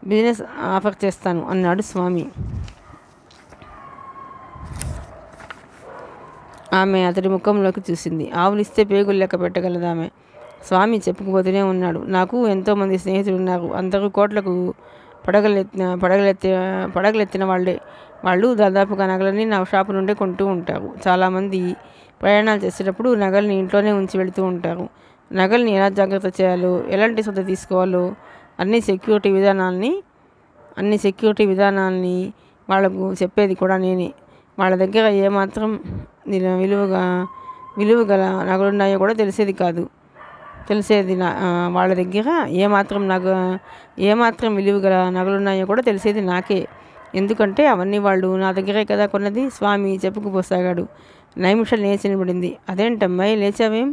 బిజినెస్ ఆఫర్ చేస్తాను అన్నాడు స్వామి. ఆమె అతడి ముఖంలోకి చూసింది. ఆవులిస్తే పేగులు లెక్క పెట్టగలదామె. స్వామి చెప్పుకుపోతూనే ఉన్నాడు. నాకు ఎంతోమంది స్నేహితులు ఉన్నారు. అందరూ కోట్లకు పడగలెత్తిన వాళ్ళే. వాళ్ళు దాదాపుగా నగలని నా షాపు నుండే కొంటూ ఉంటారు. చాలామంది ప్రయాణాలు చేసేటప్పుడు నగల్ని ఇంట్లోనే ఉంచి వెళుతూ ఉంటారు. నగల్ని ఎలా జాగ్రత్త చేయాలో, ఎలాంటి శ్రద్ధ తీసుకోవాలో అన్ని సెక్యూరిటీ విధానాల్ని వాళ్లకు చెప్పేది కూడా నేనే. వాళ్ళ దగ్గర ఏమాత్రం విలువ గల నగలున్నాయో కూడా వాళ్ళ దగ్గర ఏమాత్రం విలువ గల నగలున్నాయో కూడా తెలిసేది నాకే. ఎందుకంటే అవన్నీ వాళ్ళు నా దగ్గరే కదా కొన్నది. స్వామి చెప్పుకుపోసాగాడు. నైమిష లేచి నిలబడింది. అదేంటమ్మాయి లేచావేం?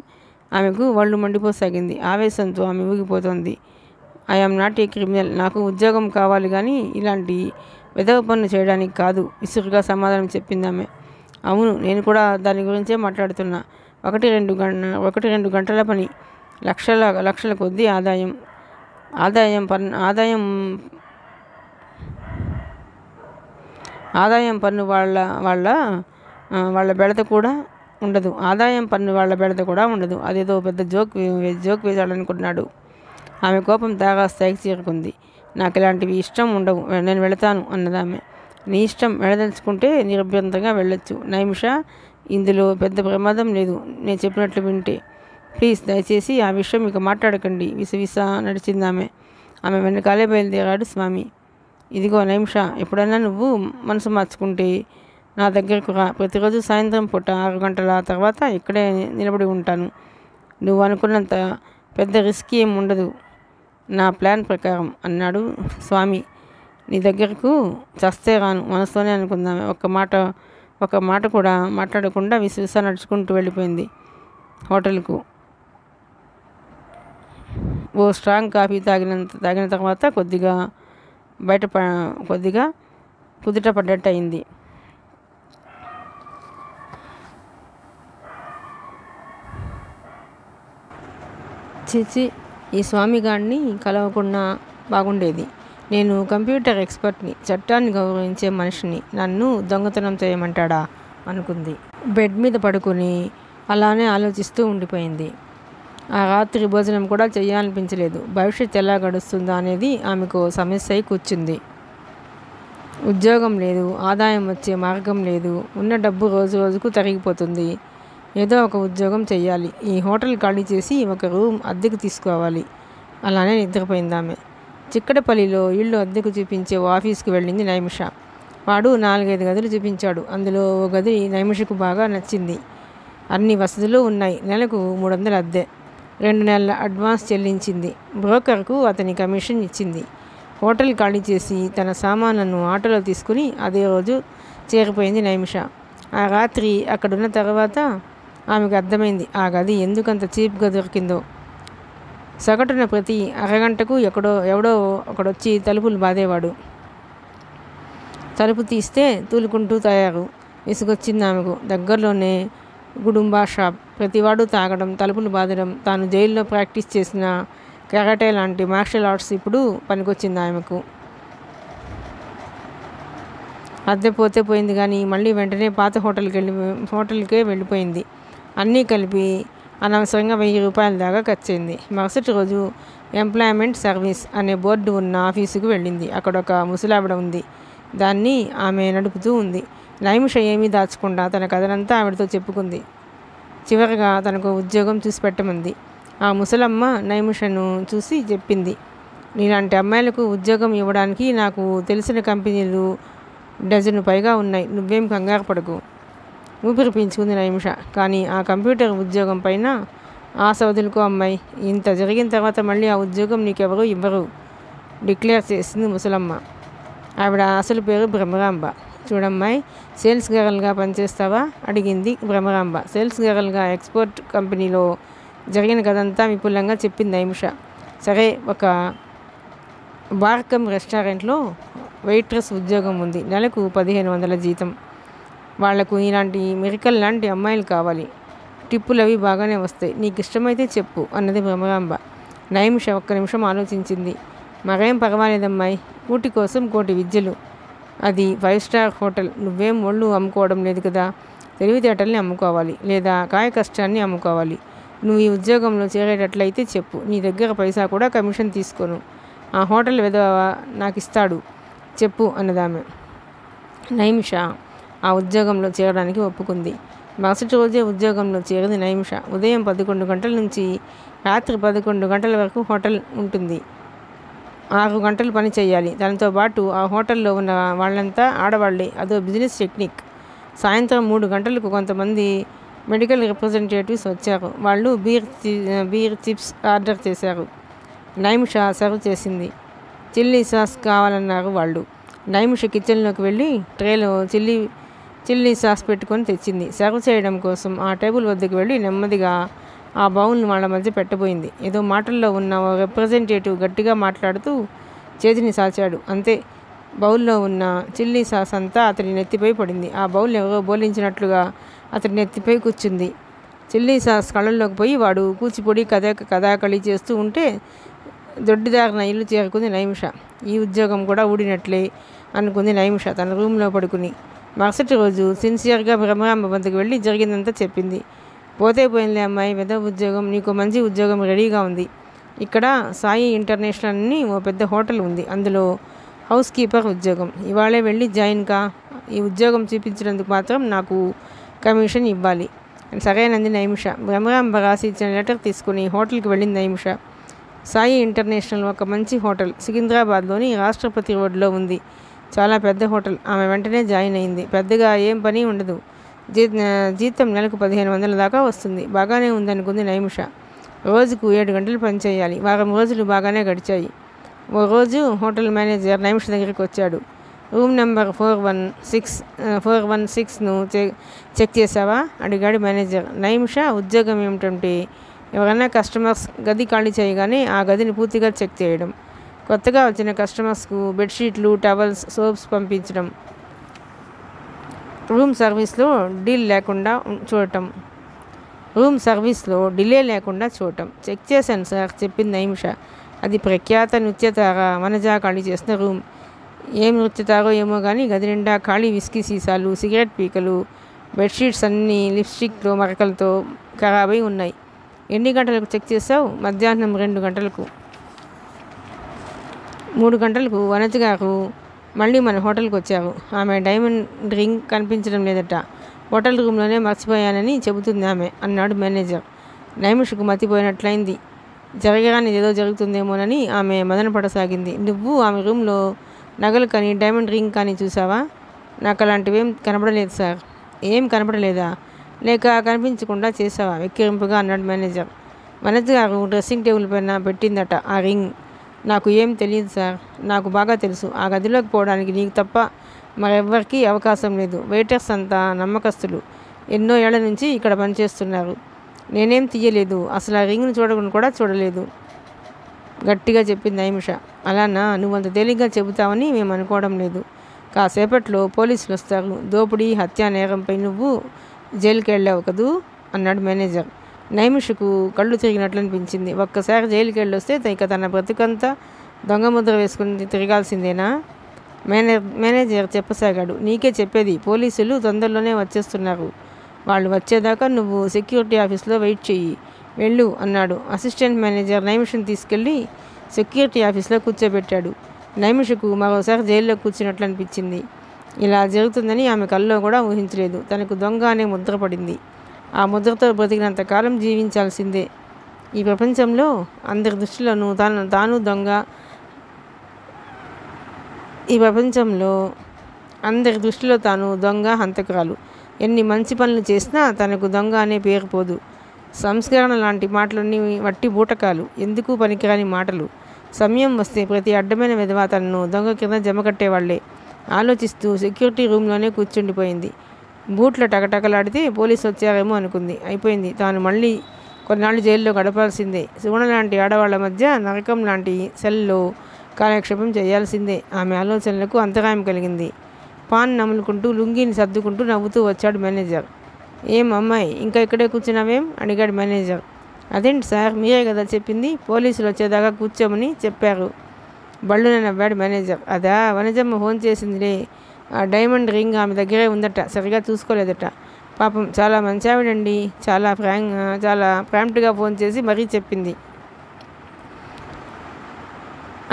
ఆమెకు ఒళ్ళు మండిపోసాగింది. ఆవేశంతో ఆమె ఊగిపోతోంది. I'm not a criminal. నాకు ఉద్యోగం కావాలి కానీ ఇలాంటి వెధవ పనులు చేయడానికి కాదు, విసురుగా సమాధానం చెప్పింది ఆమె. అవును, నేను కూడా దాని గురించే మాట్లాడుతున్నా. 1-2 గంటల పని, లక్షల కొద్దీ ఆదాయం పన్ను వాళ్ళ బెడత కూడా ఉండదు. అదేదో పెద్ద జోక్ వేశాడనుకున్నాడు. ఆమె కోపం తాగా స్థాయికి చేరుకుంది. నాకు ఇలాంటివి ఇష్టం ఉండవు, నేను వెళతాను అన్నదామె. నీ ఇష్టం, వెళ్ళదలుచుకుంటే నిర్భయంతంగా వెళ్ళొచ్చు నైమిష. ఇందులో పెద్ద ప్రమాదం లేదు, నేను చెప్పినట్లు వింటే. ప్లీజ్ దయచేసి ఆ విషయం ఇక మాట్లాడకండి. విసవిస నడిచిందామె. ఆమె వెనకాలే బయలుదేరాడు స్వామి. ఇదిగో నైమిష, ఎప్పుడైనా నువ్వు మనసు మార్చుకుంటే నా దగ్గరకు రా. ప్రతిరోజు సాయంత్రం పూట 6 గంటల తర్వాత ఇక్కడే నిలబడి ఉంటాను. నువ్వు అనుకున్నంత పెద్ద రిస్క్ ఏం ఉండదు నా ప్లాన్ ప్రకారం అన్నాడు స్వామి. నీ దగ్గరకు చస్తే రాను, మనసులోనే అనుకుందామే. ఒక మాట కూడా మాట్లాడకుండా విశ్వస నడుచుకుంటూ వెళ్ళిపోయింది హోటల్కు. ఓ స్ట్రాంగ్ కాఫీ తాగిన తర్వాత కొద్దిగా కుదుట పడ్డట్టు అయింది. చిచి, ఈ స్వామిగాడిని కలవకుండా బాగుండేది. నేను కంప్యూటర్ ఎక్స్పర్ట్ని, చట్టాన్ని గౌరవించే మనిషిని, నన్ను దొంగతనం చేయమంటాడా అనుకుంది. బెడ్ మీద పడుకుని అలానే ఆలోచిస్తూ ఉండిపోయింది. ఆ రాత్రి భోజనం కూడా చేయాలనిపించలేదు. భవిష్యత్తు ఎలా గడుస్తుందో అనేది ఆమెకు సమస్య అయి కూర్చుంది. ఉద్యోగం లేదు, ఆదాయం వచ్చే మార్గం లేదు, ఉన్న డబ్బు రోజు రోజుకు తరిగిపోతుంది. ఏదో ఒక ఉద్యోగం చెయ్యాలి. ఈ హోటల్ ఖాళీ చేసి ఒక రూమ్ అద్దెకు తీసుకోవాలి. అలానే నిద్రపోయింది ఆమె. చిక్కడపల్లిలో ఇళ్ళు అద్దెకు చూపించే ఓ ఆఫీస్కి వెళ్ళింది నైమిష. వాడు 4-5 గదులు చూపించాడు. అందులో ఓ గది నైమిషకు బాగా నచ్చింది. అన్ని వసతులు ఉన్నాయి. నెలకు 300 అద్దె. 2 నెలల అడ్వాన్స్ చెల్లించింది. బ్రోకర్కు అతని కమిషన్ ఇచ్చింది. హోటల్ ఖాళీ చేసి తన సామాన్లను ఆటోలో తీసుకుని అదే రోజు చేరిపోయింది నైమిష. ఆ రాత్రి అక్కడున్న తర్వాత ఆమెకు అర్థమైంది ఆ గది ఎందుకంత చీప్గా దొరికిందో. సగటున ప్రతి అరగంటకు ఎవడో ఒకడొచ్చి తలుపులు బాదేవాడు. తలుపు తీస్తే తూలుకుంటూ తయారు. విసుగొచ్చింది ఆమెకు. దగ్గరలోనే గుడుంబా షాప్. ప్రతివాడు తాగడం, తలుపులు బాదడం. తాను జైల్లో ప్రాక్టీస్ చేసిన కరాటే లాంటి మార్షల్ ఆర్ట్స్ ఇప్పుడు పనికొచ్చింది ఆమెకు. అద్దె పోతే పోయింది కానీ మళ్ళీ వెంటనే పాత హోటల్కే వెళ్ళిపోయింది. అన్నీ కలిపి అనవసరంగా 1000 రూపాయల దాకా ఖర్చయింది. మరుసటి రోజు ఎంప్లాయ్మెంట్ సర్వీస్ అనే బోర్డు ఉన్న ఆఫీసుకు వెళ్ళింది. అక్కడ ఒక ముసలావిడ ఉంది. దాన్ని ఆమె నడుపుతూ ఉంది. నైమిష ఏమీ దాచకుండా తన కథనంతా ఆవిడతో చెప్పుకుంది. చివరగా తనకు ఉద్యోగం చూసి పెట్టమంది. ఆ ముసలమ్మ నైమిషను చూసి చెప్పింది, నీలాంటి అమ్మాయిలకు ఉద్యోగం ఇవ్వడానికి నాకు తెలిసిన కంపెనీలు డజను పైగా ఉన్నాయి. నువ్వేం కంగారు పడకు. ఊపిరి పీల్చుకుంది నైమిష. కానీ ఆ కంప్యూటర్ ఉద్యోగం పైన ఆశ వదులుకో అమ్మాయి. ఇంత జరిగిన తర్వాత మళ్ళీ ఆ ఉద్యోగం నీకెవరూ ఇవ్వరు డిక్లేర్ చేసింది ముసలమ్మ. ఆవిడ అసలు పేరు భ్రమరాంబ. చూడమ్మాయి, సేల్స్ గర్ల్గా పనిచేస్తావా అడిగింది భ్రమరాంబ. సేల్స్ గర్ల్గా ఎక్స్పోర్ట్ కంపెనీలో జరిగిన కథంతా విపులంగా చెప్పింది నైమిష. సరే, ఒక బార్కమ్ రెస్టారెంట్లో వెయిట్రెస్ ఉద్యోగం ఉంది. నెలకు 1500 జీతం. వాళ్లకు ఇలాంటి మిరకల్ లాంటి అమ్మాయిలు కావాలి. టిప్పులు అవి బాగానే వస్తాయి. నీకు ఇష్టమైతే చెప్పు అన్నది భ్రమరాంబ. నైమిష ఒక్క నిమిషం ఆలోచించింది. మరేం పర్వాలేదమ్మాయి, కూటి కోసం కోటి విద్యలు. అది 5 స్టార్ హోటల్. నువ్వేం ఒళ్ళు అమ్ముకోవడం లేదు కదా. తెలివితేటల్ని అమ్ముకోవాలి, లేదా కాయ కష్టాన్ని అమ్ముకోవాలి. నువ్వు ఈ ఉద్యోగంలో చేరేటట్లయితే చెప్పు. నీ దగ్గర పైసా కూడా కమిషన్ తీసుకోను. ఆ హోటల్ వెధవ నాకు ఇస్తాడు చెప్పు అన్నదామె. నైమిష ఆ ఉద్యోగంలో చేరడానికి ఒప్పుకుంది. మరుసటి రోజే ఉద్యోగంలో చేరింది నైమిష. ఉదయం 11 గంటల నుంచి రాత్రి 11 గంటల వరకు హోటల్ ఉంటుంది. 6 గంటలు పని చేయాలి. తనతో పాటు ఆ హోటల్లో ఉన్న వాళ్ళంతా ఆడవాళ్లే. అదో బిజినెస్ టెక్నిక్. సాయంత్రం 3 గంటలకు కొంతమంది మెడికల్ రిప్రజెంటేటివ్స్ వచ్చారు. వాళ్ళు బీర్ చిప్స్ ఆర్డర్ చేశారు. నైమిష సర్వ్ చేసింది. చిల్లీ సాస్ కావాలన్నారు వాళ్ళు. నైమిష కిచెన్లోకి వెళ్ళి ట్రేలో చిల్లీ సాస్ పెట్టుకొని తెచ్చింది. సర్వ్ చేయడం కోసం ఆ టేబుల్ వద్దకు వెళ్ళి నెమ్మదిగా ఆ బౌల్ని వాళ్ళ మధ్య పెట్టబోయింది. ఏదో మాటల్లో ఉన్న ఓ రిప్రజెంటేటివ్ గట్టిగా మాట్లాడుతూ చేతిని సాచాడు. అంతే, బౌల్లో ఉన్న చిల్లీ సాస్ అంతా అతని నెత్తిపై పడింది. ఆ బౌల్ ఎవరో బోలించినట్లుగా అతని నెత్తిపై కూర్చుంది. చిల్లీ సాస్ కళ్ళల్లోకి పోయి వాడు కూచిపొడి కథాకళి చేస్తూ ఉంటే దొడ్డిదారిన ఇల్లు చేరుకుంది నైమిష. ఈ ఉద్యోగం కూడా ఊడినట్లే అనుకుంది నైమిష తన రూమ్లో పడుకుని. మరుసటి రోజు సిన్సియర్గా భ్రమరాంబ వద్దకు వెళ్ళి జరిగిందంతా చెప్పింది. పోతే పోయిందిలే అమ్మాయి, వెధవ ఉద్యోగం. నీకు మంచి ఉద్యోగం రెడీగా ఉంది. ఇక్కడ సాయి ఇంటర్నేషనల్ అని ఓ పెద్ద హోటల్ ఉంది. అందులో హౌస్ కీపర్ ఉద్యోగం. ఇవాళే వెళ్ళి జాయిన్ కా. ఈ ఉద్యోగం చూపించినందుకు మాత్రం నాకు కమిషన్ ఇవ్వాలి. సరేనంది నైమిష. భ్రమరాంబ రాసి ఇచ్చిన లెటర్ తీసుకుని హోటల్కి వెళ్ళింది నైమిష. సాయి ఇంటర్నేషనల్ ఒక మంచి హోటల్. సికింద్రాబాద్లోని రాష్ట్రపతి రోడ్లో ఉంది. చాలా పెద్ద హోటల్. ఆమె వెంటనే జాయిన్ అయింది. పెద్దగా ఏం పని ఉండదు. జీతం నెలకు 1500 దాకా వస్తుంది. బాగానే ఉందనుకుంది నైమిష. రోజుకు 7 గంటలు పని చేయాలి. వారం రోజులు బాగానే గడిచాయి. ఓ రోజు హోటల్ మేనేజర్ నైమిష దగ్గరికి వచ్చాడు. రూమ్ నెంబర్ 416ను చెక్ చేసావా అడిగాడు మేనేజర్. నైమిష ఉద్యోగం ఏమిటంటే ఎవరైనా కస్టమర్స్ గది ఖాళీ చేయగానే ఆ గదిని పూర్తిగా చెక్ చేయడం, కొత్తగా వచ్చిన కస్టమర్స్కు బెడ్షీట్లు, టవల్స్, సోప్స్ పంపించడం, రూమ్ సర్వీస్లో డిలే లేకుండా చూడటం. చెక్ చేశాను సార్, చెప్పింది నైమిష. అది ప్రఖ్యాత నృత్యతార వనజ ఖాళీ చేసిన రూమ్. ఏం నృత్యతారో ఏమో కానీ గది నిండా ఖాళీ విస్కీ సీసాలు, సిగరెట్ పీకలు, బెడ్షీట్స్ అన్నీ లిప్స్టిక్తో మరకలతో ఖరాబై ఉన్నాయి. ఎన్ని గంటలకు చెక్ చేసావు? మధ్యాహ్నం 2 గంటలకు. 3 గంటలకు వనజ గారు మళ్ళీ మన హోటల్కి వచ్చారు. ఆమె డైమండ్ రింగ్ కనిపించడం లేదట. హోటల్ రూమ్లోనే మర్చిపోయానని చెబుతుంది ఆమె, అన్నాడు మేనేజర్. నైమిషకు మతిపోయినట్లయింది. జరగరానిది ఏదో జరుగుతుందేమోనని ఆమె మదనపడసాగింది. నువ్వు ఆమె రూమ్లో నగలు కానీ డైమండ్ రింగ్ కానీ చూసావా? నాకు అలాంటివేం కనపడలేదు సార్. ఏం కనపడలేదా? లేక కనిపించకుండా చేసావా? వెక్కిరింపుగా అన్నాడు మేనేజర్. వనజ గారు డ్రెస్సింగ్ టేబుల్ పైన పెట్టిందట ఆ రింగ్. నాకు ఏం తెలియదు సార్. నాకు బాగా తెలుసు. ఆ గదిలోకి పోవడానికి నీకు తప్ప మరెవ్వరికీ అవకాశం లేదు. వెయిటర్స్ అంతా నమ్మకస్తులు. ఎన్నో ఏళ్ల నుంచి ఇక్కడ పనిచేస్తున్నారు. నేనేం తీయలేదు. అసలు ఆ రింగ్ను చూడకుండా కూడా చూడలేదు, గట్టిగా చెప్పింది నైమిష. అలానా? నువ్వంత తేలిగ్గా చెబుతావని మేము అనుకోవడం లేదు. కాసేపట్లో పోలీసులు వస్తారు. దోపిడీ, హత్యా నేరంపై నువ్వు జైలుకి వెళ్ళావు కదూ, అన్నాడు మేనేజర్. నైమిషకు కళ్ళు తిరిగినట్లు అనిపించింది. ఒక్కసారి జైలుకి వెళ్ళొస్తే ఇక తన బ్రతుకంతా దొంగ ముద్ర వేసుకుని తిరగాల్సిందేనా? మేనేజర్ చెప్పసాగాడు. నీకే చెప్పేది. పోలీసులు తొందరలోనే వచ్చేస్తున్నారు. వాళ్ళు వచ్చేదాకా నువ్వు సెక్యూరిటీ ఆఫీస్లో వెయిట్ చెయ్యి. వెళ్ళు, అన్నాడు. అసిస్టెంట్ మేనేజర్ నైమిషను తీసుకెళ్ళి సెక్యూరిటీ ఆఫీస్లో కూర్చోబెట్టాడు. నైమిషకు మరోసారి జైల్లో కూర్చున్నట్లు అనిపించింది. ఇలా జరుగుతుందని ఆమె కల్లో కూడా ఊహించలేదు. తనకు దొంగ అనే ముద్ర పడింది. ఆ ముద్రతో బ్రతికినంత కాలం జీవించాల్సిందే. ఈ ప్రపంచంలో అందరి దృష్టిలోనూ తాను దొంగ. ఈ ప్రపంచంలో అందరి దృష్టిలో తాను దొంగ, హంతకురాలు. ఎన్ని మంచి పనులు చేసినా తనకు దొంగ అనే పేరు పోదు. సంస్కరణ లాంటి మాటలన్నీ వట్టి బూటకాలు, ఎందుకు పనికిరాని మాటలు. సమయం వస్తే ప్రతి అడ్డమైన విధవ తనను దొంగ కింద జమకట్టేవాళ్లే. ఆలోచిస్తూ సెక్యూరిటీ రూమ్లోనే కూర్చుండిపోయింది. బూట్లు టకటకలాడితే పోలీసు వచ్చారేమో అనుకుంది. అయిపోయింది. తాను మళ్ళీ కొన్నాళ్ళు జైల్లో గడపాల్సిందే. సుగుణ లాంటి ఆడవాళ్ల మధ్య నరకం లాంటి సెల్లో కాలక్షేపం చేయాల్సిందే. ఆమె ఆలోచనలకు అంతరాయం కలిగింది. పాన్ నములుకుంటూ లుంగీని సర్దుకుంటూ నవ్వుతూ వచ్చాడు మేనేజర్. ఏం అమ్మాయి, ఇంకా ఇక్కడే కూర్చున్నావేం? అడిగాడు మేనేజర్. అదేంటి సార్, మీరే కదా చెప్పింది పోలీసులు వచ్చేదాకా కూర్చోమని చెప్పారు. బళ్ళున నవ్వాడు మేనేజర్. అదా, వనజమ్మ ఫోన్ చేసిందిలే. ఆ డైమండ్ రింగ్ ఆమె దగ్గరే ఉందట, సరిగా చూసుకోలేదట. పాపం చాలా మంచి ఆవిడండి. చాలా ప్రాంప్ట్గా ఫోన్ చేసి మరీ చెప్పింది,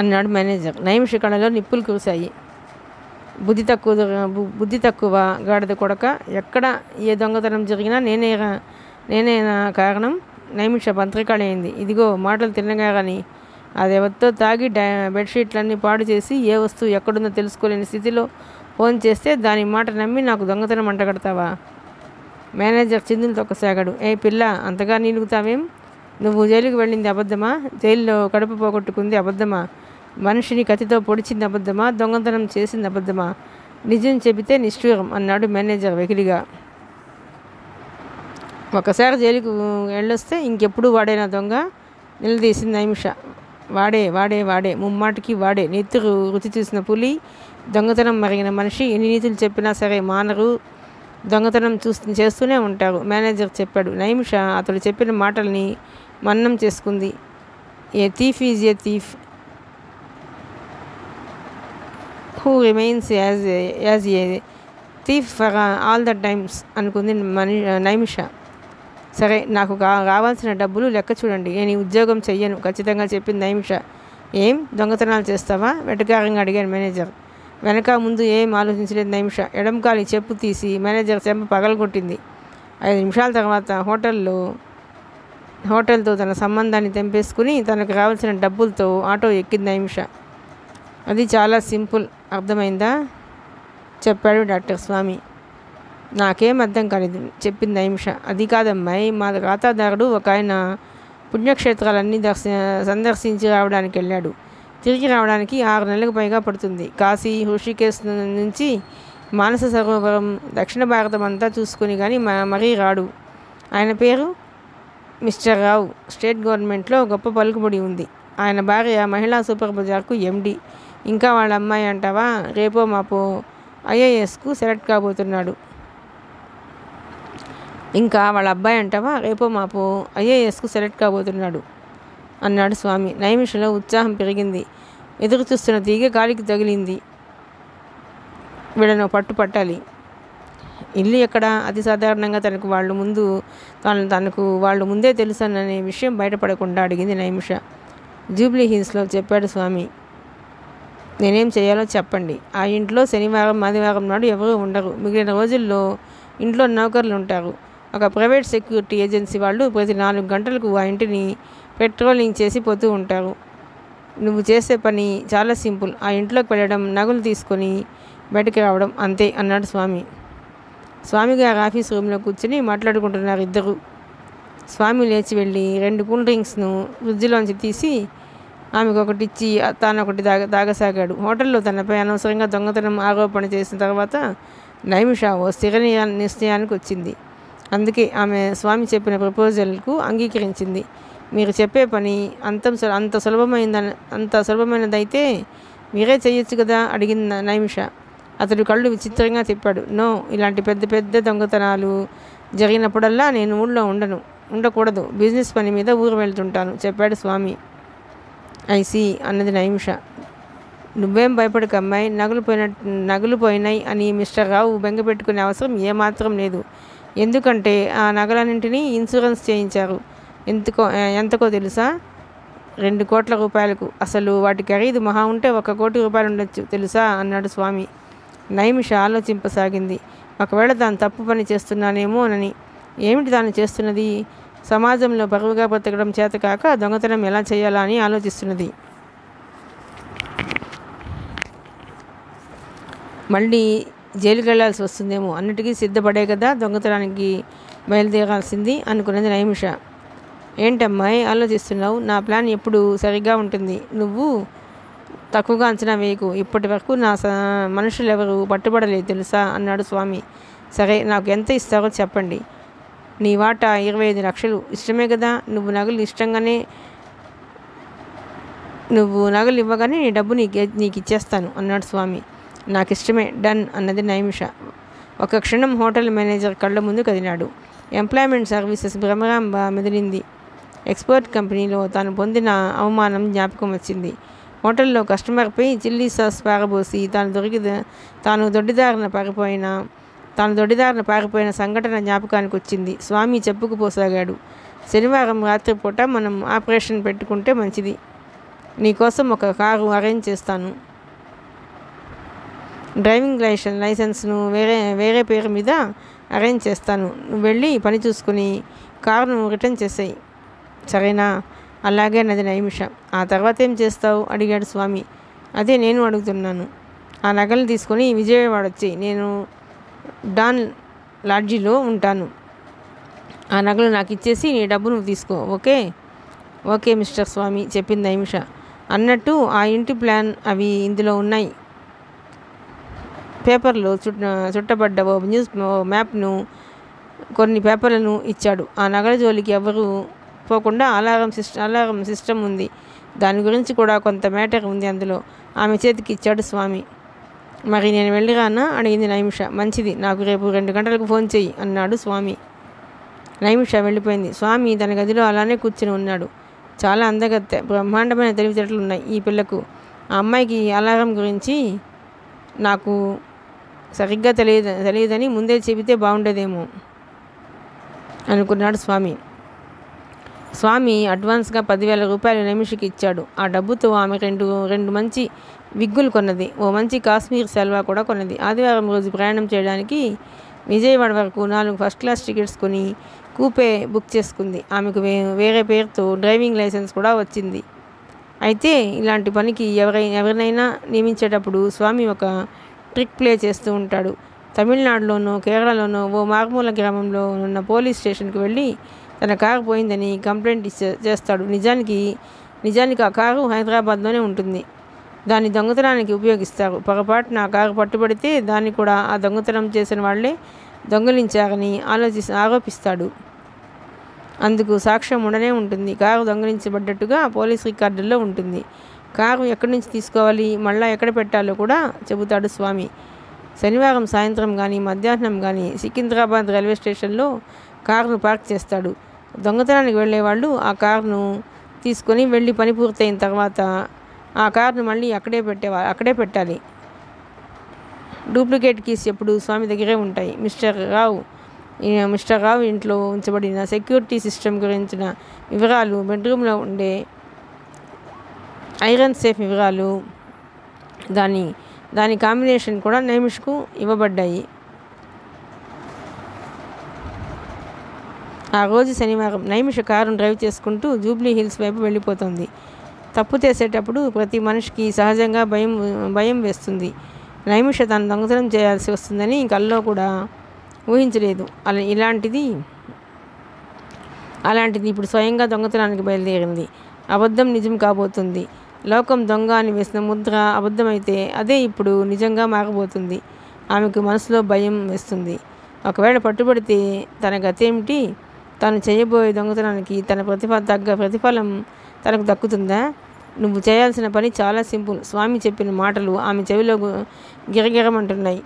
అన్నాడు మేనేజర్. నైమిష కళలో నిప్పులు కురిశాయి. బుద్ధి తక్కువ గాడిద కొడక. ఎక్కడ ఏ దొంగతనం జరిగినా నేనేనా కారణం? నైమిష పంత్రికాళైంది. ఇదిగో మాటలు తిన్నగా కానీ అదెవరితో తాగి బెడ్షీట్లన్నీ పాడు చేసి ఏ వస్తువు ఎక్కడుందో తెలుసుకోలేని స్థితిలో ఫోన్ చేస్తే దాని మాట నమ్మి నాకు దొంగతనం అంటగడతావా? మేనేజర్ చిందులు తొక్కసాగాడు. ఏ పిల్ల, అంతగా నీలుగుతావేం? నువ్వు జైలుకి వెళ్ళింది అబద్ధమా? జైల్లో కడుపు పోగొట్టుకుంది అబద్ధమా? మనిషిని కత్తితో పొడిచింది అబద్ధమా? దొంగతనం చేసింది అబద్ధమా? నిజం చెబితే నిష్ఠూరం, అన్నాడు మేనేజర్ వెకిలిగా. ఒకసారి జైలుకు వెళ్ళొస్తే ఇంకెప్పుడు వాడేనా దొంగ? నిలదీసింది నైమిష. వాడే ముమ్మాటికి వాడే. నెత్తురు రుచి చూసిన పులి, దొంగతనం మరిగిన మనిషి ఎన్ని నీతులు చెప్పినా సరే మానరు. దొంగతనం చేస్తూనే ఉంటారు, మేనేజర్ చెప్పాడు. నైమిష అతడు చెప్పిన మాటల్ని మన్నం చేసుకుంది. A thief is a thief who remains as a thief for all the times, అనుకుంది నైమిష. సరే, నాకు రావాల్సిన డబ్బులు లెక్క చూడండి. నేను ఈ ఉద్యోగం చెయ్యను, ఖచ్చితంగా చెప్పింది నైమిష. ఏం దొంగతనాలు చేస్తావా? వెటకారంగా అడిగాను మేనేజర్. వెనక ముందు ఏం ఆలోచించలేదు నైమిష. ఎడంకాలి చెప్పు తీసి మేనేజర్ చెంప పగలగొట్టింది. 5 నిమిషాల తర్వాత హోటల్తో తన సంబంధాన్ని తెంపేసుకుని తనకు రావాల్సిన డబ్బులతో ఆటో ఎక్కింది నైమిష. అది చాలా సింపుల్, అర్థమైందా? చెప్పాడు డాక్టర్ స్వామి. నాకేం అర్థం కాలేదు, చెప్పింది నైమిష. అది కాదమ్మాయి, మా ఖాతాదారుడు ఒక ఆయన పుణ్యక్షేత్రాలన్నీ సందర్శించి రావడానికి వెళ్ళాడు. తిరిగి రావడానికి 6 నెలలకు పైగా పడుతుంది. కాశీ, హృషికేశ్ నుంచి మానస సరోవరం, దక్షిణ భారతం అంతా చూసుకుని కానీ మరీ రాడు. ఆయన పేరు మిస్టర్ రావు స్టేట్ గవర్నమెంట్లో గొప్ప పలుకుబడి ఉంది. ఆయన భార్య మహిళా సూపర్ బజార్కు ఎండి. ఇంకా వాళ్ళ అమ్మాయి అంటావా, రేపో మాపో ఐఏఎస్కు సెలెక్ట్ కాబోతున్నాడు. ఇంకా వాళ్ళ అబ్బాయి అంటావా, రేపో మాపో ఐఏఎస్కు సెలెక్ట్ కాబోతున్నాడు అన్నాడు స్వామి. నైమిషలో ఉత్సాహం పెరిగింది. ఎదురు చూస్తున్న తీగ గాలికి తగిలింది. వీళ్ళను పట్టాలి. ఇల్లు ఎక్కడ? అతి సాధారణంగా తనకు వాళ్ళు ముందే తెలుసనే విషయం బయటపడకుండా అడిగింది నైమిష. జూబ్లీ హిల్స్లో చెప్పాడు స్వామి. నేనేం చేయాలో చెప్పండి. ఆ ఇంట్లో శనివారం ఆదివారం నాడు ఎవరూ ఉండరు. మిగిలిన రోజుల్లో ఇంట్లో నౌకర్లు ఉంటారు. ఒక ప్రైవేట్ సెక్యూరిటీ ఏజెన్సీ వాళ్ళు ప్రతి 4 గంటలకు ఆ ఇంటిని పెట్రోలింగ్ చేసి పోతూ ఉంటారు. నువ్వు చేసే పని చాలా సింపుల్. ఆ ఇంట్లోకి వెళ్ళడం, నగలు తీసుకొని బయటికి రావడం, అంతే అన్నాడు స్వామి. స్వామి గారు ఆఫీస్ రూమ్లో కూర్చుని మాట్లాడుకుంటున్నారు ఇద్దరు. స్వామి లేచి వెళ్ళి 2 కూల్ డ్రింక్స్ను ఫ్రిడ్జ్లోంచి తీసి ఆమెకు ఒకటి ఇచ్చి తానొకటి తాగసాగాడు. హోటల్లో తనపై అనవసరంగా దొంగతనం ఆరోపణ చేసిన తర్వాత నైమిష ఓ స్థిర నిశ్చయానికి వచ్చింది. అందుకే ఆమె స్వామి చెప్పిన ప్రపోజల్కు అంగీకరించింది. మీరు చెప్పే పని అంత సులభమైనదైతే మీరే చేయొచ్చు కదా అడిగింది నైమిష. అతడు కళ్ళు విచిత్రంగా తిప్పాడు. నో, ఇలాంటి పెద్ద పెద్ద దొంగతనాలు జరిగినప్పుడల్లా నేను ఊళ్ళో ఉండకూడదు. బిజినెస్ పని మీద ఊరు వెళ్తుంటాను చెప్పాడు స్వామి. ఐసి అన్నది నైమిష. నువ్వేం భయపడక అమ్మాయి, నగలు పోయినాయి అని మిస్టర్ రావు బెంగపెట్టుకునే అవసరం ఏమాత్రం లేదు. ఎందుకంటే ఆ నగలన్నింటినీ ఇన్సూరెన్స్ చేయించారు. ఎంతకో తెలుసా? 2 కోట్ల రూపాయలకు. అసలు వాటి ఖరీదు మహా ఉంటే 1 కోటి రూపాయలు ఉండొచ్చు తెలుసా అన్నాడు స్వామి. నైమిష ఆలోచింపసాగింది. ఒకవేళ తాను తప్పు పని చేస్తున్నానేమోనని. ఏమిటి తాను చేస్తున్నది? సమాజంలో పరువుగా బ్రతకడం చేతకాక దొంగతనం ఎలా చేయాలా అని ఆలోచిస్తున్నది. మళ్ళీ జైలుకి వెళ్లాల్సి వస్తుందేమో. అన్నిటికీ సిద్ధపడే కదా దొంగతనానికి బయలుదేరాల్సింది అనుకున్నది నైమిష. ఏంటమ్మాయి ఆలోచిస్తున్నావు? నా ప్లాన్ ఎప్పుడు సరిగ్గా ఉంటుంది. నువ్వు తక్కువగా అంచనా వేయకు. ఇప్పటి వరకు నా మనుషులు ఎవరు పట్టుబడలేదు తెలుసా అన్నాడు స్వామి. సరే, నాకు ఎంత ఇస్తారో చెప్పండి. నీ వాటా 25 లక్షలు. ఇష్టమే కదా? నువ్వు నగలు ఇవ్వగానే నీ డబ్బు నీకు ఇచ్చేస్తాను అన్నాడు స్వామి. నాకు ఇష్టమే, డన్ అన్నది నైమిష. ఒక క్షణం హోటల్ మేనేజర్ కళ్ళ ముందు కదిలాడు. ఎంప్లాయ్మెంట్ సర్వీసెస్ భ్రమరాంబ మెదిలింది. ఎక్స్పోర్ట్ కంపెనీలో తాను పొందిన అవమానం జ్ఞాపకం వచ్చింది. హోటల్లో కస్టమర్పై చిల్లీ సాస్ పారబోసి తాను దొడ్డిదారిన పారిపోయిన సంఘటన జ్ఞాపకానికి వచ్చింది. స్వామి చెప్పుకుపోసాగాడు. శనివారం రాత్రిపూట మనం ఆపరేషన్ పెట్టుకుంటే మంచిది. నీకోసం ఒక కారు అరేంజ్ చేస్తాను. డ్రైవింగ్ లైసెన్స్ను వేరే పేరు మీద అరేంజ్ చేస్తాను. నువ్వు వెళ్ళి పని చూసుకుని కారును రిటర్న్ చేసేయి, సరేనా? అలాగే అన్నది నైమిష. ఆ తర్వాత ఏం చేస్తావు అడిగాడు స్వామి. అదే నేను అడుగుతున్నాను. ఆ నగలు తీసుకొని విజయవాడ వచ్చి నేను డాన్ లాడ్జీలో ఉంటాను. ఆ నగలు నాకు ఇచ్చేసి నీ డబ్బు నువ్వు తీసుకో. ఓకే మిస్టర్ స్వామి చెప్పింది నైమిష. అన్నట్టు ఆ ఇంటి ప్లాన్ అవి ఇందులో ఉన్నాయి. పేపర్లో చుట్టబడ్డ ఓ మ్యాప్ను కొన్ని పేపర్లను ఇచ్చాడు. ఆ నగల జోలికి ఎవరు పోకుండా అలారం సిస్టమ్ ఉంది. దాని గురించి కూడా కొంత మ్యాటర్ ఉంది అందులో. ఆమె చేతికి ఇచ్చాడు స్వామి. మరి నేను వెళ్ళిరానా అడిగింది నైమిష. మంచిది, నాకు రేపు 2 గంటలకు ఫోన్ చెయ్యి అన్నాడు స్వామి. నైమిష వెళ్ళిపోయింది. స్వామి తన గదిలో అలానే కూర్చుని ఉన్నాడు. చాలా అందగత్తె, బ్రహ్మాండమైన తెలివితేటలు ఉన్నాయి ఈ పిల్లకు. ఆ అమ్మాయికి అలారం గురించి నాకు సరిగ్గా తెలియదని ముందే చెబితే బాగుండేదేమో అనుకున్నాడు స్వామి. స్వామి అడ్వాన్స్గా 10,000 రూపాయలు నైమిషకి ఇచ్చాడు. ఆ డబ్బుతో ఆమె రెండు మంచి విగ్గులు కొన్నది. ఓ మంచి కాశ్మీర్ సెల్వా కూడా కొన్నది. ఆదివారం రోజు ప్రయాణం చేయడానికి విజయవాడ వరకు 4 ఫస్ట్ క్లాస్ టికెట్స్ కొని కూపే బుక్ చేసుకుంది. ఆమెకు వేరే పేరుతో డ్రైవింగ్ లైసెన్స్ కూడా వచ్చింది. అయితే ఇలాంటి పనికి ఎవరినైనా నియమించేటప్పుడు స్వామి ఒక ట్రిక్ ప్లే చేస్తూ ఉంటాడు. తమిళనాడులోనో కేరళలోనో ఓ మారుమూల గ్రామంలో ఉన్న పోలీస్ స్టేషన్కి వెళ్ళి తన కారు పోయిందని కంప్లైంట్ చేస్తాడు. నిజానికి ఆ కారు హైదరాబాద్లోనే ఉంటుంది. దాన్ని దొంగతనానికి ఉపయోగిస్తారు. పొరపాటున ఆ కారు పట్టుబడితే దాన్ని కూడా ఆ దొంగతనం చేసిన వాళ్లే దొంగిలించారని ఆరోపిస్తాడు. అందుకు సాక్ష్యం ఉండనే ఉంటుంది. కారు దొంగిలించబడ్డట్టుగా పోలీస్ రికార్డుల్లో ఉంటుంది. కారు ఎక్కడి నుంచి తీసుకోవాలి, మళ్ళా ఎక్కడ పెట్టాలో కూడా చెబుతాడు స్వామి. శనివారం సాయంత్రం కానీ మధ్యాహ్నం కానీ సికింద్రాబాద్ రైల్వే స్టేషన్లో కారును పార్క్ చేస్తాడు. దొంగతనానికి వెళ్ళేవాళ్ళు ఆ కారును తీసుకొని వెళ్ళి పని పూర్తయిన తర్వాత ఆ కారును మళ్ళీ అక్కడే పెట్టాలి. డూప్లికేట్ కీస్ ఎప్పుడు స్వామి దగ్గరే ఉంటాయి. మిస్టర్ రావు ఇంట్లో ఉంచబడిన సెక్యూరిటీ సిస్టమ్ గురించిన వివరాలు, బెడ్రూమ్లో ఉండే ఐరన్ సేఫ్ వివరాలు, దాని కాంబినేషన్ కూడా నైమిష్కు ఇవ్వబడ్డాయి. ఆ రోజు శనివారం. నైమిష కారును డ్రైవ్ చేసుకుంటూ జూబ్లీ హిల్స్ వైపు వెళ్ళిపోతుంది. తప్పు చేసేటప్పుడు ప్రతి మనిషికి సహజంగా భయం వేస్తుంది. నైమిష తను దొంగతనం చేయాల్సి వస్తుందని కల్లో కూడా ఊహించలేదు. అలాంటిది ఇప్పుడు స్వయంగా దొంగతనానికి బయలుదేరింది. అబద్ధం నిజం కాబోతుంది. లోకం దొంగ అని వేసిన ముద్ర అబద్ధమైతే అదే ఇప్పుడు నిజంగా మారబోతుంది. ఆమెకు మనసులో భయం వేస్తుంది. ఒకవేళ పట్టుబడితే తన గతేమిటి? తాను చేయబోయే దొంగతనానికి తగ్గ ప్రతిఫలం తనకు దక్కుతుందా? నువ్వు చేయాల్సిన పని చాలా సింపుల్. స్వామి చెప్పిన మాటలు ఆమె చెవిలో గిరగిరమంటున్నాయి.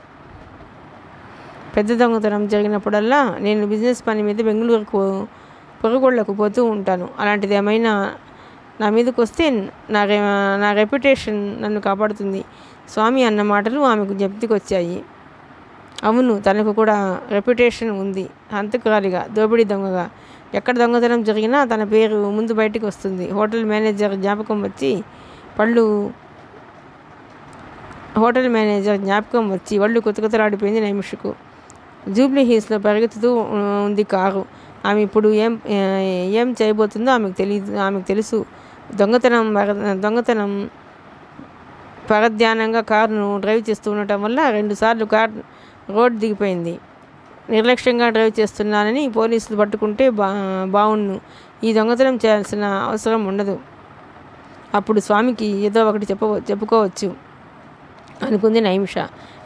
పెద్ద దొంగతనం జరిగినప్పుడల్లా నేను బిజినెస్ పని మీద బెంగళూరుకు పొరుగుళ్లకు పోతూ ఉంటాను. అలాంటిది ఏమైనా నా మీదకి వస్తే నా రెప్యుటేషన్ నన్ను కాపాడుతుంది. స్వామి అన్న మాటలు ఆమెకు జ్ఞప్తికొచ్చాయి. అవును, తనకు కూడా రెప్యుటేషన్ ఉంది. హంతకురాలిగా, దోపిడీ దొంగగా. ఎక్కడ దొంగతనం జరిగినా తన పేరు ముందు బయటికి వస్తుంది. హోటల్ మేనేజర్ జ్ఞాపకం వచ్చి వాళ్ళు కొత్తలాడిపోయింది నైమిషకు. జూబ్లీ హిల్స్లో పరిగెత్తుతూ ఉంది కారు. ఆమె ఇప్పుడు ఏం చేయబోతుందో ఆమెకు తెలుసు. దొంగతనం పరధ్యానంగా కారును డ్రైవ్ చేస్తూ ఉండటం వల్ల 2 సార్లు కారు రోడ్ దిగిపోయింది. నిర్లక్ష్యంగా డ్రైవ్ చేస్తున్నానని పోలీసులు పట్టుకుంటే బావుణ్ణు. ఈ దొంగతనం చేయాల్సిన అవసరం ఉండదు. అప్పుడు స్వామికి ఏదో ఒకటి చెప్పుకోవచ్చు అనుకుంది నైమిష.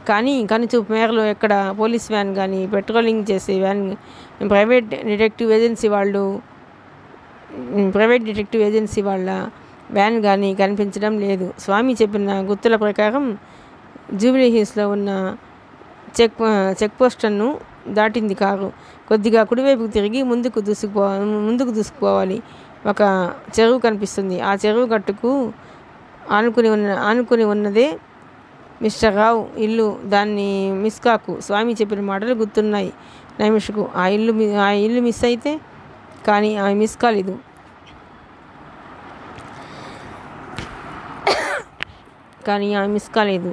కానీ కనుచూపు మేరలో ఎక్కడ పోలీస్ వ్యాన్ కానీ, పెట్రోలింగ్ చేసే వ్యాన్, ప్రైవేట్ డిటెక్టివ్ ఏజెన్సీ వాళ్ళ వ్యాన్ కానీ కనిపించడం లేదు. స్వామి చెప్పిన గుర్తుల ప్రకారం జూబ్లీ హిల్స్లో ఉన్న చెక్ పోస్టును దాటింది కారు. కొద్దిగా కుడివైపుకు తిరిగి ముందుకు దూసుకుపోవాలి. ఒక చెరువు కనిపిస్తుంది. ఆ చెరువు గట్టుకు ఆనుకుని ఉన్నదే మిస్టర్ రావు ఇల్లు. దాన్ని మిస్ కాకు. స్వామి చెప్పిన మాటలు గుర్తున్నాయి నైమిషకు. ఆ ఇల్లు మిస్ అయితే కానీ ఆమె మిస్ కాలేదు.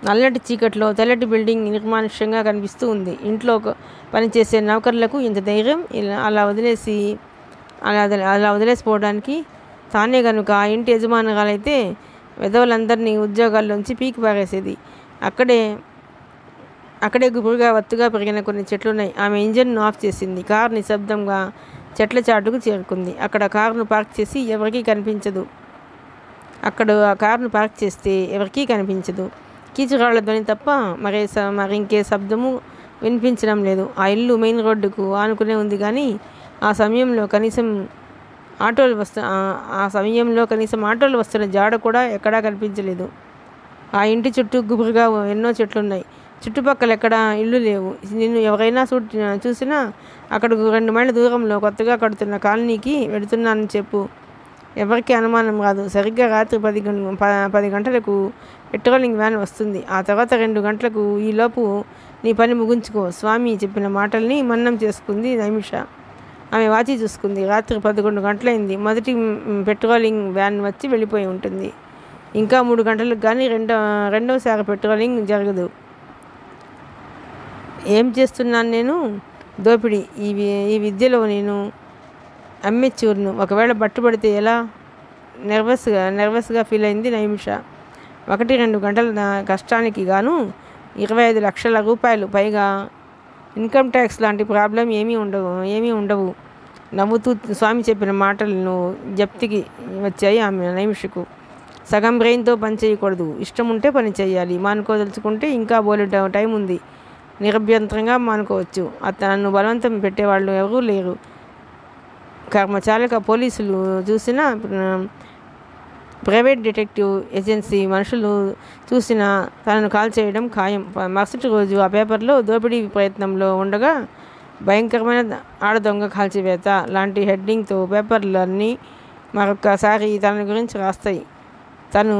నల్లటి చీకట్లో తెల్లటి బిల్డింగ్ నిర్మానుష్యంగా కనిపిస్తూ ఉంది. ఇంట్లో పనిచేసే నౌకర్లకు ఇంత ధైర్యం అలా వదిలేసిపోవడానికి? తానే కనుక ఆ ఇంటి యజమానురాలైతే వెధవలందరినీ ఉద్యోగాల్లోంచి పీకి పారేసేది. అక్కడే గుబురుగా వత్తుగా పెరిగిన కొన్ని చెట్లున్నాయి. ఆమె ఇంజన్ను ఆఫ్ చేసింది. కారు నిశ్శబ్దంగా చెట్ల చాటుకు చేరుకుంది. అక్కడ కారును పార్క్ చేసి ఎవరికీ కనిపించదు. కీచురాళ్ల ధ్వని తప్ప మరింకే శబ్దము వినిపించడం లేదు. ఆ ఇల్లు మెయిన్ రోడ్డుకు ఆనుకునే ఉంది. కానీ ఆ సమయంలో కనీసం ఆటోలు వస్తున్న జాడ కూడా ఎక్కడా కనిపించలేదు. ఆ ఇంటి చుట్టూ గుబురుగా ఎన్నో చెట్లున్నాయి. చుట్టుపక్కల ఎక్కడా ఇళ్ళు లేవు. నిన్ను ఎవరైనా చూసినా అక్కడకు 2 మైళ్ళ దూరంలో కొత్తగా కడుతున్న కాలనీకి వెళుతున్నానని చెప్పు. ఎవరికీ అనుమానం రాదు. సరిగ్గా రాత్రి 10 గంటలకు పెట్రోలింగ్ వ్యాన్ వస్తుంది. ఆ తర్వాత 2 గంటలకు ఈలోపు నీ పని ముగించుకో. స్వామి చెప్పిన మాటల్ని మన్నం చేసుకుంది నైమిష. ఆమె వాచి చూసుకుంది. రాత్రి 11 గంటలైంది. మొదటి పెట్రోలింగ్ వ్యాన్ వచ్చి వెళ్ళిపోయి ఉంటుంది. ఇంకా 3 గంటలకు కానీ రెండవసారి పెట్రోలింగ్ జరగదు. ఏం చేస్తున్నాను నేను? దోపిడీ. ఈ విద్యలో నేను అమ్మెచ్యూర్ను. ఒకవేళ పట్టుబడితే ఎలా? నర్వస్గా ఫీల్ అయింది నైమిష. 1-2 గంటల కష్టానికి గాను 25 లక్షల రూపాయలు పైగా ఇన్కమ్ ట్యాక్స్ లాంటి ప్రాబ్లం ఏమీ ఉండవు. నవ్వుతూ స్వామి చెప్పిన మాటలను జప్తికి వచ్చాయి ఆమె నైమిషకు. సగం బ్రెయిన్తో పని చేయకూడదు. ఇష్టం ఉంటే పని చేయాలి. మానుకోదలుచుకుంటే ఇంకా బోలెడు టైం ఉంది. నిరభ్యంతరంగా మానుకోవచ్చు. నన్ను బలవంతం పెట్టేవాళ్ళు ఎవరూ లేరు. కర్మచాలక పోలీసులు చూసినా, ప్రైవేట్ డిటెక్టివ్ ఏజెన్సీ మనుషులు చూసిన తనను కాల్ చేయడం ఖాయం. మరుసటి రోజు ఆ పేపర్లో దోపిడీ ప్రయత్నంలో ఉండగా భయంకరమైన ఆడదొంగ కాల్చివేత లాంటి హెడ్డింగ్తో పేపర్లన్నీ మరొక్కసారి తన గురించి రాస్తాయి. తను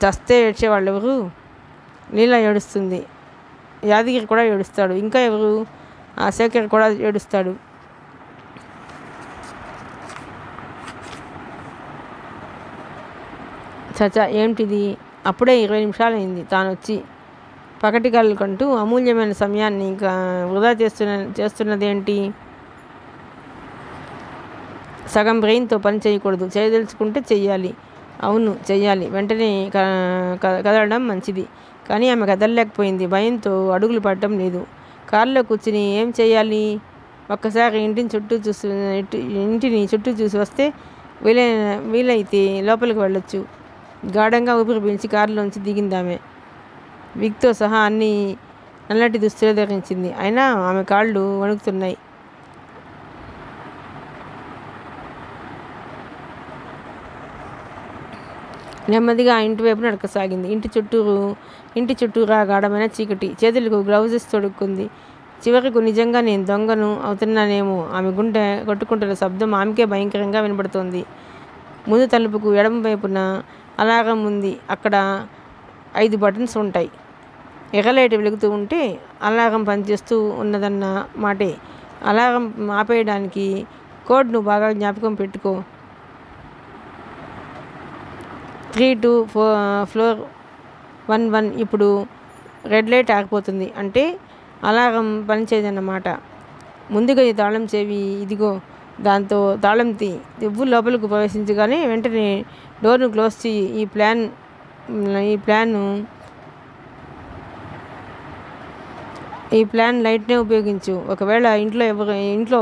చస్తే ఏడ్చేవాళ్ళు ఎవరు? లీలా ఏడుస్తుంది. యాదగిరి కూడా ఏడుస్తాడు. ఇంకా ఎవరు? ఆ శేఖర్ కూడా ఏడుస్తాడు. చచా, ఏమిటిది? అప్పుడే 20 నిమిషాలైంది. తాను వచ్చి పకటి కళ్ళు కంటూ అమూల్యమైన సమయాన్ని వృధా చేస్తున్నదేంటి? సగం బ్రెయిన్తో పని చేయకూడదు. చేయదలుచుకుంటే చెయ్యాలి. అవును, చెయ్యాలి. వెంటనే కదలడం మంచిది. కానీ ఆమె కదలలేకపోయింది. భయంతో అడుగులు పడటం లేదు. కారులో కూర్చుని ఏం చేయాలి? ఒక్కసారి ఇంటిని చుట్టూ చూసి వస్తే వీలైతే లోపలికి వెళ్ళొచ్చు. గాఢంగా ఊపిరి పీల్చి కారులోంచి దిగిందామె. విగ్తో సహా అన్ని నల్లటి దుస్తులు ధరించింది. అయినా ఆమె కాళ్ళు వణుకుతున్నాయి. నెమ్మదిగా ఆ ఇంటి వైపు నడకసాగింది. ఇంటి చుట్టూరా గాఢమైన చీకటి. చేతులకు గ్లౌజెస్ తొడుక్కుంది. చివరకు నిజంగా నేను దొంగను అవుతున్నానేమో. ఆమె గుండె కొట్టుకుంటున్న శబ్దం ఆమెకే భయంకరంగా వినపడుతోంది. ముందు తలుపుకు ఎడమ వైపున అలారం ఉంది. అక్కడ 5 బటన్స్ ఉంటాయి. ఎర్రలైట్ వెలుగుతూ ఉంటే అలారం పనిచేస్తూ ఉన్నదన్న మాటే. అలారం ఆపేయడానికి కోడ్ను బాగా జ్ఞాపకం పెట్టుకో. 32 ఫ్లోర్ 11. ఇప్పుడు రెడ్ లైట్ ఆగిపోతుంది అంటే అలారం పనిచేయదన్నమాట. ముందుగా ఈ తాళం చెవి ఇదిగో. దాంతో తాళం నువ్వు లోపలికి ప్రవేశించగానే వెంటనే డోర్ను క్లోజ్ చెయ్యి. ఈ ప్లాన్ లైట్నే ఉపయోగించు. ఒకవేళ ఇంట్లో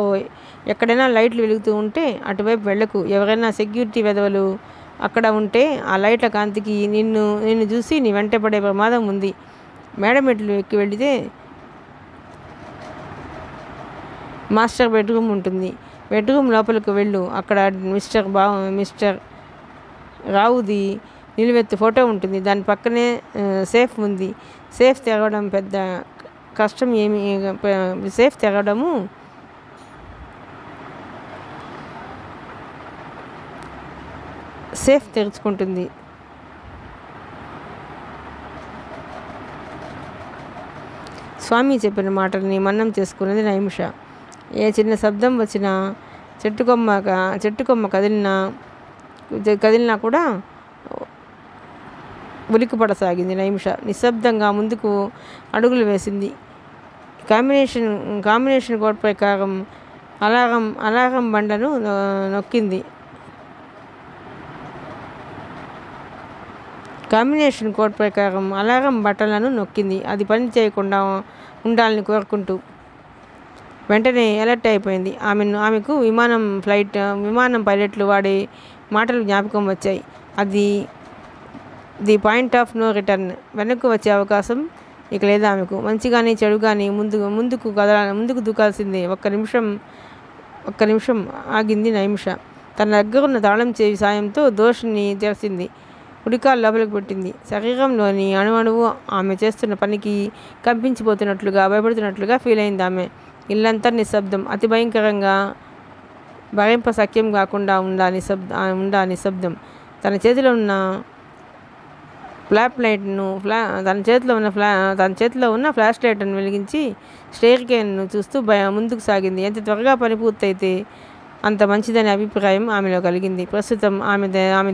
ఎక్కడైనా లైట్లు వెలుగుతూ ఉంటే అటువైపు వెళ్ళకు. ఎవరైనా సెక్యూరిటీ వెధవలు అక్కడ ఉంటే ఆ లైట్ల కాంతికి నిన్ను చూసి నీ వెంట పడే ప్రమాదం ఉంది. మేడ మెట్లు ఎక్కి వెళితే మాస్టర్ బెడ్రూమ్ ఉంటుంది. బెడ్రూమ్ లోపలికి వెళ్ళు. అక్కడ మిస్టర్ రావుది నిలువెత్తు ఫోటో ఉంటుంది. దాని పక్కనే సేఫ్ ఉంది. సేఫ్ తెరవడం పెద్ద కష్టం ఏమి. సేఫ్ తెరవడము సేఫ్ తెరుచుకుంటుంది. స్వామి చెప్పిన మాటల్ని మన్నం చేసుకున్నది నైమిష. ఏ చిన్న శబ్దం వచ్చినా చెట్టుకొమ్మ కదిలినా కూడా ఉలిక్కిపడసాగింది నైమిష. నిశ్శబ్దంగా ముందుకు అడుగులు వేసింది. కాంబినేషన్ కోడ్ ప్రకారం అలారం బండను నొక్కింది. కాంబినేషన్ కోడ్ ప్రకారం అలారం బటన్లను నొక్కింది. అది పని చేయకుండా ఉండాలని కోరుకుంటూ వెంటనే అలర్ట్ అయిపోయింది. ఆమెకు విమానం పైలట్లు వాడే మాటలు జ్ఞాపకం వచ్చాయి. అది the point of no return. వెనక్కు వచ్చే అవకాశం ఇక లేదా ఆమెకు. మంచి కానీ చెడు కానీ ముందుకు దూకాల్సిందే. ఒక్క నిమిషం ఆగింది నైమిష. తన దగ్గరున్న తాళం చెవి సాయంతో దోషిని తెరిచింది. ఉడికాలు లోపలికి పెట్టింది. శరీరంలోని అణువణువు ఆమె చేస్తున్న పనికి కంపించిపోతున్నట్లుగా, భయపడుతున్నట్లుగా ఫీల్ అయింది ఆమె. ఇల్లంతా నిశ్శబ్దం. అతి భయంకరంగా భరింపశక్యం కాకుండా ఉండా నిశ్శబ్దం. తన చేతిలో ఉన్న ఫ్లాష్ లైట్ను వెలిగించి స్టేర్ కేన్ను చూస్తూ ముందుకు సాగింది. ఎంత త్వరగా పని పూర్తయితే అంత మంచిదనే అభిప్రాయం ఆమెలో కలిగింది. ప్రస్తుతం ఆమె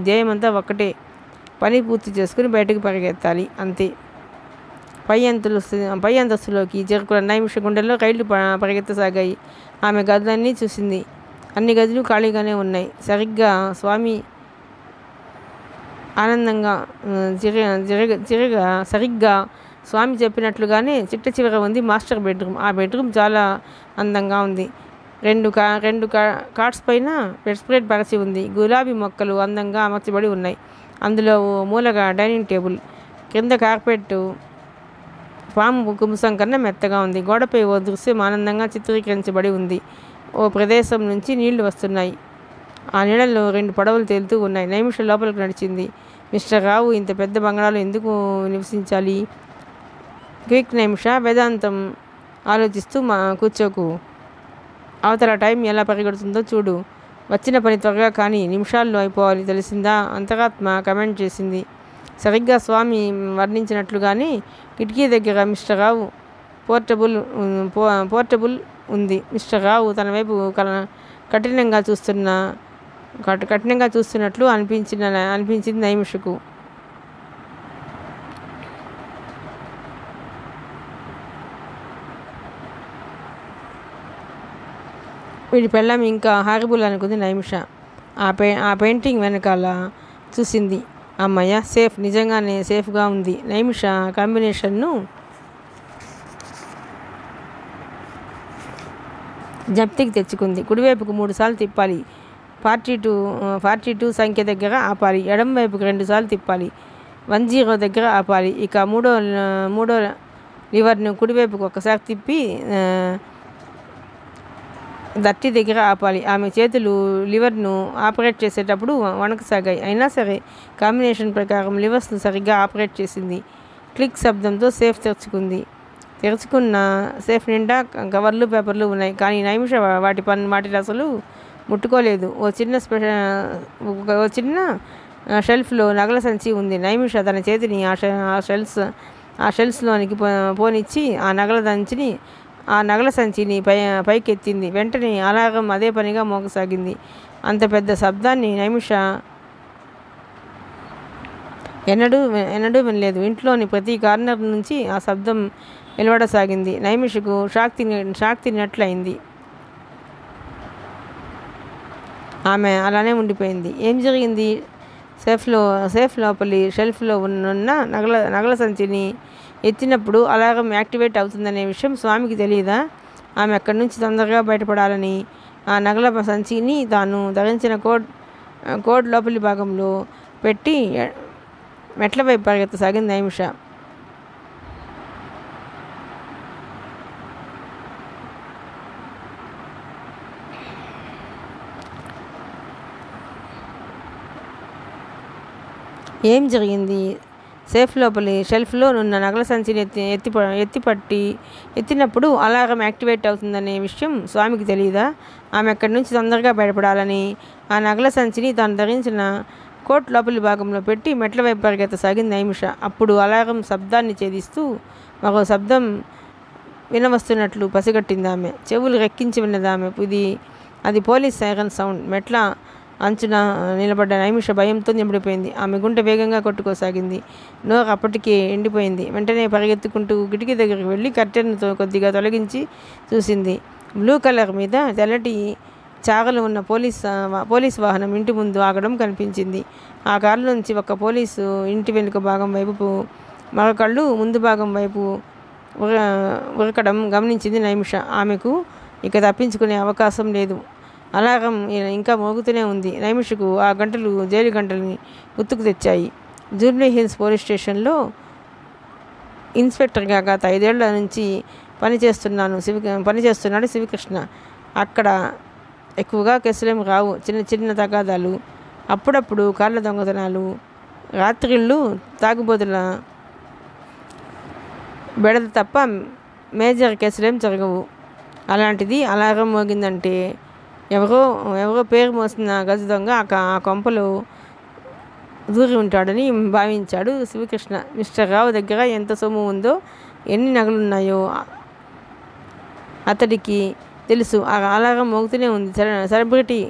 ధ్యేయమంతా ఒక్కటే, పని పూర్తి చేసుకుని బయటకు పరిగెత్తాలి, అంతే. పై అంతస్తులోకి చేరుకున్న నైమిష గుండెల్లో రైళ్లు పరిగెత్తసాగాయి. ఆమె గదులన్నీ చూసింది. అన్ని గదులు ఖాళీగానే ఉన్నాయి. సరిగ్గా స్వామి చెప్పినట్లుగానే చిట్ట చివర ఉంది మాస్టర్ బెడ్రూమ్. ఆ బెడ్రూమ్ చాలా అందంగా ఉంది. రెండు కాట్స్ పైన బెడ్స్ప్రెడ్ పరచి ఉంది. గులాబీ మొక్కలు అందంగా అమర్చబడి ఉన్నాయి. అందులో మూలగా డైనింగ్ టేబుల్. కింద కార్పెట్ పాము కుంభసం కన్నా మెత్తగా ఉంది. గోడపై ఓ దృశ్యం ఆనందంగా చిత్రీకరించబడి ఉంది. ఓ ప్రదేశం నుంచి నీళ్లు వస్తున్నాయి. ఆ నీళ్ళల్లో 2 పడవలు తేలుతూ ఉన్నాయి. నైమిష లోపలికి నడిచింది. మిస్టర్ రావు ఇంత పెద్ద బంగ్లాలో ఎందుకు నివసించాలి? క్విక్ నైమిష, వేదాంతం ఆలోచిస్తూ కూర్చోకు. అవతల టైం ఎలా పరిగెడుతుందో చూడు. వచ్చిన పని త్వరగా కానీ, నిమిషాల్లో అయిపోవాలి, తెలిసిందా? అంతరాత్మ కమెంట్ చేసింది. సరిగ్గా స్వామి వర్ణించినట్లుగానే కిటికీ దగ్గర మిస్టర్ రావు పోర్టబుల్ ఉంది. మిస్టర్ రావు తన వైపు కఠినంగా చూస్తున్నట్లు అనిపించింది నైమిషకు. వీడి పెళ్ళాం ఇంకా హారబుల్ అనుకుంది నైమిష. ఆ పెయింటింగ్ వెనకాల చూసింది. అమ్మయ్య, సేఫ్, నిజంగానే సేఫ్గా ఉంది. నైమిష కాంబినేషన్ను జప్తికి తెచ్చుకుంది. కుడివైపుకు 3 సార్లు తిప్పాలి. 42 సంఖ్య దగ్గర ఆపాలి. ఎడం వైపుకు 2 సార్లు తిప్పాలి. 10 దగ్గర ఆపాలి. ఇక మూడో లివర్ను కుడివైపుకు ఒకసారి తిప్పి 30 దగ్గర ఆపాలి. ఆమె చేతులు లివర్ను ఆపరేట్ చేసేటప్పుడు వణకసాగాయి. అయినా సరే కాంబినేషన్ ప్రకారం లివర్స్ను సరిగ్గా ఆపరేట్ చేసింది. క్లిక్ శబ్దంతో సేఫ్ తెరుచుకున్న సేఫ్ నిండా కవర్లు, పేపర్లు ఉన్నాయి. కానీ నైమిష వాటిని అసలు ముట్టుకోలేదు. ఓ చిన్న షెల్ఫ్లో నగల సంచి ఉంది. నైమిష తన చేతిని ఆ షెల్ఫ్లోనికి పోనిచ్చి ఆ నగల సంచిని పైకెత్తింది. వెంటనే అలారం అదే పనిగా మోగసాగింది. అంత పెద్ద శబ్దాన్ని నైమిష ఎన్నడూ వినలేదు. ఇంట్లోని ప్రతి కార్నర్ నుంచి ఆ శబ్దం వెలువడసాగింది. నైమిషకు షాక్ తిన్నట్లయింది. ఆమె అలానే ఉండిపోయింది. ఏం జరిగింది? సేఫ్ లోపలి షెల్ఫ్లో ఉన్న నగల సంచిని ఎత్తినప్పుడు అలారం యాక్టివేట్ అవుతుందనే విషయం స్వామికి తెలియదా? ఆమె అక్కడి నుంచి తొందరగా బయటపడాలని ఆ నగల సంచిని తాను ధరించిన కోడ్ లోపలి భాగంలో పెట్టి మెట్ల వైపు పరిగెత్తసాగింది నైమిష. ఏం జరిగింది? సేఫ్ లోపలి షెల్ఫ్లో ఉన్న నగల సంచిని ఎత్తినప్పుడు అలారం యాక్టివేట్ అవుతుందనే విషయం స్వామికి తెలియదా? ఆమె అక్కడి నుంచి తొందరగా బయటపడాలని ఆ నగల సంచిని తాను ధరించిన కోట్ లోపలి భాగంలో పెట్టి మెట్ల వైపు పరిగెత్తసాగింది నైమిష. అప్పుడు అలారం శబ్దాన్ని ఛేదిస్తూ మరో శబ్దం వినవస్తున్నట్లు పసిగట్టింది ఆమె. చెవులు రెక్కించి విన్నదామె. అది పోలీస్ సైరన్ సౌండ్. మెట్ల అంచున నిలబడ్డ నైమిష భయంతో నిండిపోయింది. ఆమె గుండె వేగంగా కొట్టుకోసాగింది. నోరు అప్పటికే ఎండిపోయింది. వెంటనే పరిగెత్తుకుంటూ కిటికీ దగ్గరికి వెళ్ళి కర్టెన్తో కొద్దిగా తొలగించి చూసింది. బ్లూ కలర్ మీద తెల్లటి చారలు ఉన్న పోలీస్ వాహనం ఇంటి ముందు ఆగడం కనిపించింది. ఆ కారు నుంచి ఒక పోలీసు ఇంటి వెనుక భాగం వైపు మరొకళ్ళు ముందు భాగం వైపు ఉరకడం గమనించింది నైమిష. ఆమెకు ఇక తప్పించుకునే అవకాశం లేదు. అలారం ఇంకా మోగుతూనే ఉంది. నైమిషకు ఆ గంటలు జైలు గంటలని గుర్తుకు తెచ్చాయి. జూబ్లీ హిల్స్ పోలీస్ స్టేషన్లో ఇన్స్పెక్టర్గా గత 5 ఏళ్ల నుంచి పనిచేస్తున్నాడు శివకృష్ణ. అక్కడ ఎక్కువగా కేసులేమి రావు. చిన్న తగాదాలు, అప్పుడప్పుడు కార్ల దొంగతనాలు, రాత్రిళ్ళు తాగుబోతుల బెడద తప్ప మేజర్ కేసులేం జరగవు. అలాంటిది అలారం మోగిందంటే ఎవరో పేరు మోసిన గజ దొంగ ఆ కొంపలో దూరి ఉంటాడని భావించాడు శివకృష్ణ. మిస్టర్ రావు దగ్గర ఎంత సొమ్ము ఉందో, ఎన్ని నగలున్నాయో అతడికి తెలుసు. ఆ అలారం మోగుతూనే ఉంది. సెలబ్రిటీ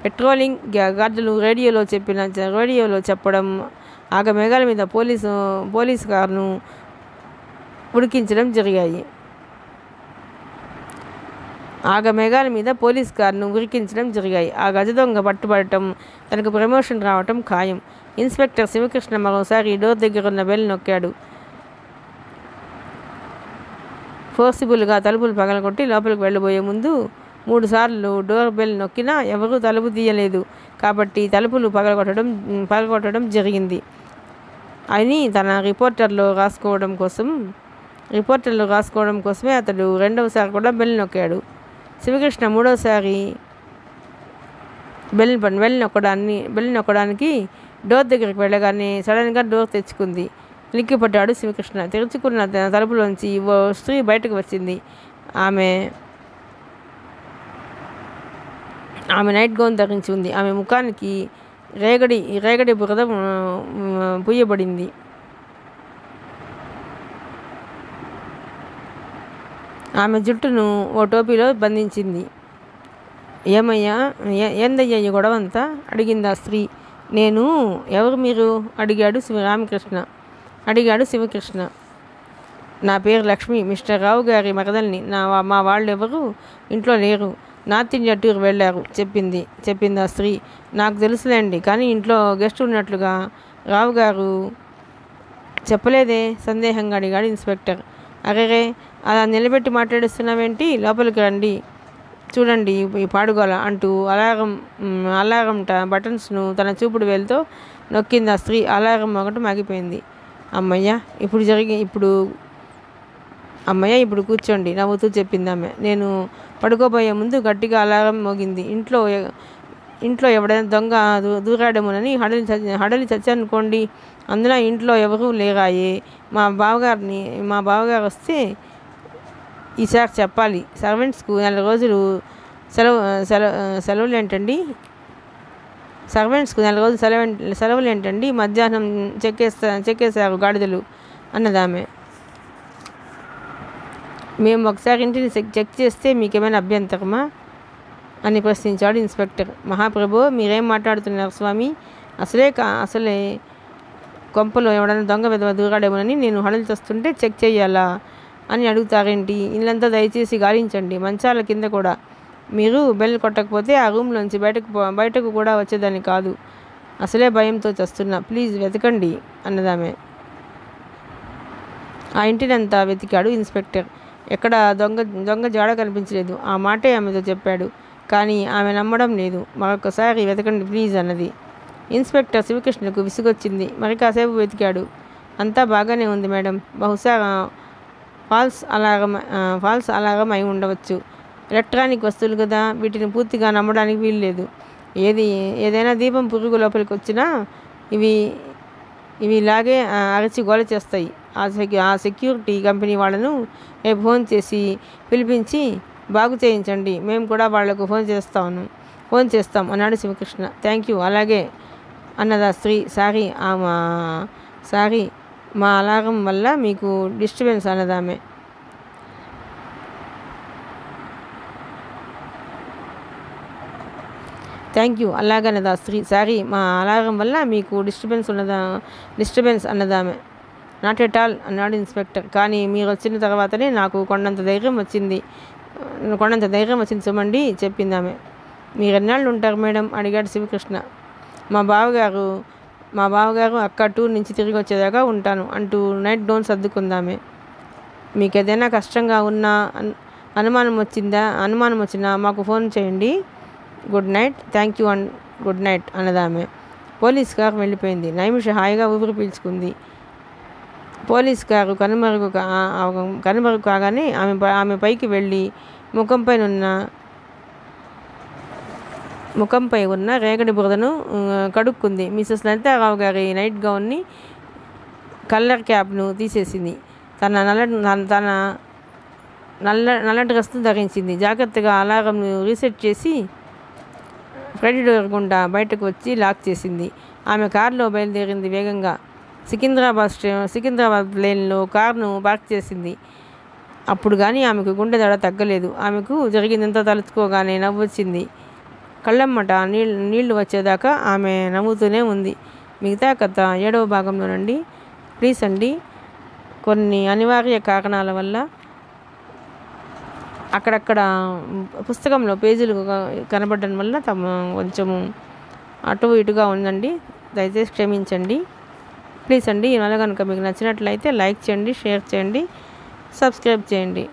పెట్రోలింగ్ గార్డులు రేడియోలో చెప్పడం, ఆగమేఘాల మీద పోలీసు కారును ఉడికించడం జరిగాయి. ఆ గజ దొంగ పట్టుబడటం, తనకు ప్రమోషన్ రావటం ఖాయం. ఇన్స్పెక్టర్ శివకృష్ణ మరోసారి డోర్ దగ్గర ఉన్న బెల్ నొక్కాడు. ఫోర్సిబుల్గా తలుపులు పగలగొట్టి లోపలికి వెళ్ళబోయే ముందు 3 సార్లు డోర్ బెల్ నొక్కినా ఎవరూ తలుపు తీయలేదు. కాబట్టి తలుపులు పగలగొట్టడం జరిగింది అని తన రిపోర్టర్లో రాసుకోవడం కోసమే అతడు రెండవసారి కూడా బెల్ నొక్కాడు. శివకృష్ణ మూడోసారి బెల్ నొక్కడానికి డోర్ దగ్గరికి వెళ్ళగానే సడన్గా డోర్ తెచ్చుకుంది. లిక్కిపడ్డాడు శివకృష్ణ. తెరుచుకున్న తలుపులోంచి ఓ స్త్రీ బయటకు వచ్చింది. ఆమె నైట్ గౌన్ ధరించి ఉంది. ఆమె ముఖానికి రేగడి బురద పూయబడింది. ఆమె జుట్టును ఓ టోపీలో బంధించింది. ఏందయ్యా ఈ గొడవంతా అడిగింది ఆ స్త్రీ. ఎవరు మీరు అడిగాడు శివకృష్ణ. నా పేరు లక్ష్మి, మిస్టర్ రావు గారి మరదల్ని. మా వాళ్ళెవరు ఇంట్లో లేరు, నార్త్ ఇండియా టూర్ వెళ్ళారు చెప్పింది ఆ స్త్రీ. నాకు తెలుసులేండి, కానీ ఇంట్లో గెస్ట్ ఉన్నట్లుగా రావు గారు చెప్పలేదే సందేహంగా అడిగాడు ఇన్స్పెక్టర్. అరేరే, అలా నిలబెట్టి మాట్లాడిస్తున్నావేంటి, లోపలికి రండి, చూడండి ఈ పాడుగోల అంటూ అలారం బటన్స్ను తన చూపుడు వేలుతో నొక్కింది ఆ స్త్రీ. అలారం ఒకటి మాగిపోయింది. అమ్మయ్య ఇప్పుడు కూర్చోండి, నవ్వుతూ చెప్పింది ఆమె. నేను పడుకోబోయే ముందు గట్టిగా అలారం మోగింది. ఇంట్లో ఎవడైనా దొంగ దూరాడేమోనని హడలి చచ్చానుకోండి. అందులో ఇంట్లో ఎవరూ లేరాయే. మా బావగారు వస్తే ఈసారి చెప్పాలి. సర్వెంట్స్కు 4 రోజులు సెలవులు ఏంటండి? సర్వెంట్స్కు 4 రోజులు సెలవులు ఏంటండి? మధ్యాహ్నం చెక్కేశారు గాడిదలు అన్నదామె. మేము ఒకసారి ఇంటిని చెక్ చేస్తే మీకేమైనా అభ్యంతరమా అని ప్రశ్నించాడు ఇన్స్పెక్టర్. మహాప్రభు, మీరేం మాట్లాడుతున్నారు స్వామి? అసలే కొంపలో ఎవడైనా దొంగ విధవ దూరాడేమోనని నేను హడలు తెస్తుంటే చెక్ చేయాలా అని అడుగుతారేంటి? ఇల్లంతా దయచేసి గాలించండి, మంచాల కింద కూడా. మీరు బెల్ కొట్టకపోతే ఆ రూమ్లోంచి బయటకు కూడా వచ్చేదాన్ని కాదు. అసలే భయంతో చస్తున్నా, ప్లీజ్ వెతకండి అన్నదామె. ఆ ఇంటినంతా వెతికాడు ఇన్స్పెక్టర్. ఎక్కడ దొంగ జాడ కనిపించలేదు. ఆ మాటే ఆమెతో చెప్పాడు, కానీ ఆమె నమ్మడం లేదు. మరొకసారి వెతకండి ప్లీజ్ అన్నది. ఇన్స్పెక్టర్ శివకృష్ణకు విసుగొచ్చింది. మరి కాసేపు వెతికాడు. అంతా బాగానే ఉంది మేడం, బహుశా ఫాల్స్ అలారం అయి ఉండవచ్చు. ఎలక్ట్రానిక్ వస్తువులు కదా, వీటిని పూర్తిగా నమ్మడానికి వీల్లేదు. ఏదైనా దీపం పురుగు లోపలికి వచ్చినా ఇవి ఇలాగే అరచి గోల చేస్తాయి. ఆ సెక్యూరిటీ కంపెనీ వాళ్ళను రేపు ఫోన్ చేసి పిలిపించి బాగు చేయించండి, మేము కూడా వాళ్లకు ఫోన్ చేస్తాం అన్నాడు శివకృష్ణ. థ్యాంక్ యూ, అలాగే అన్నదా స్త్రీ. సారీ మా అలారం వల్ల మీకు డిస్టర్బెన్స్ అన్నదామె. థ్యాంక్ యూ, అలాగన్నదా స్త్రీ. సారీ మా అలారం వల్ల మీకు డిస్టర్బెన్స్ అన్నదామె. నాట్ ఎట్ ఆల్ అన్నాడు ఇన్స్పెక్టర్. కానీ మీరు వచ్చిన తర్వాతనే నాకు కొండంత ధైర్యం వచ్చింది సుమండి చెప్పింది ఆమె. మీరెన్నాళ్ళు ఉంటారు మేడం అడిగాడు శివకృష్ణ. మా బావగారు అక్క టూర్ నుంచి తిరిగి వచ్చేదాకా ఉంటాను అంటూ నైట్ గౌన్ సర్దుకుందామే. మీకు ఏదైనా కష్టంగా ఉన్నా అనుమానం వచ్చినా మాకు ఫోన్ చేయండి. Good night. Thank you and good night అన్నదామె. పోలీస్ కారు వెళ్ళిపోయింది. నైమిష హాయిగా ఊపిరి పీల్చుకుంది. పోలీస్ కారు కనుమరుగు కాగానే ఆమె పైకి వెళ్ళి ముఖంపై ఉన్న రేగడి బురదను కడుక్కుంది. మిసెస్ లలితారావు గారి నైట్ గౌన్ని, కల్లర్ క్యాప్ను తీసేసింది. తన నల్ల డ్రెస్ను ధరించింది. జాగ్రత్తగా అలారంను రీసెట్ చేసి ఫ్రంట్ డోర్ గుండా బయటకు వచ్చి లాక్ చేసింది. ఆమె కారులో బయలుదేరింది వేగంగా. సికింద్రాబాద్ లేన్లో కారును పార్క్ చేసింది. అప్పుడు కానీ ఆమెకు గుండె దడ తగ్గలేదు. ఆమెకు జరిగిందంతా తలుచుకోగానే నవ్వు వచ్చింది. కళ్ళమ్మట నీళ్లు వచ్చేదాకా ఆమె నవ్వుతూనే ఉంది. మిగతా కథ 7వ భాగంలోనండి. ప్లీజ్ అండి, కొన్ని అనివార్య కారణాల వల్ల అక్కడక్కడ పుస్తకంలో పేజీలు కనబడడం వల్ల కొంచెము అటు ఇటుగా ఉందండి, దయచేసి క్షమించండి. ప్లీజ్ అండి, ఈ నెల కనుక మీకు నచ్చినట్లయితే లైక్ చేయండి, షేర్ చేయండి, సబ్స్క్రైబ్ చేయండి.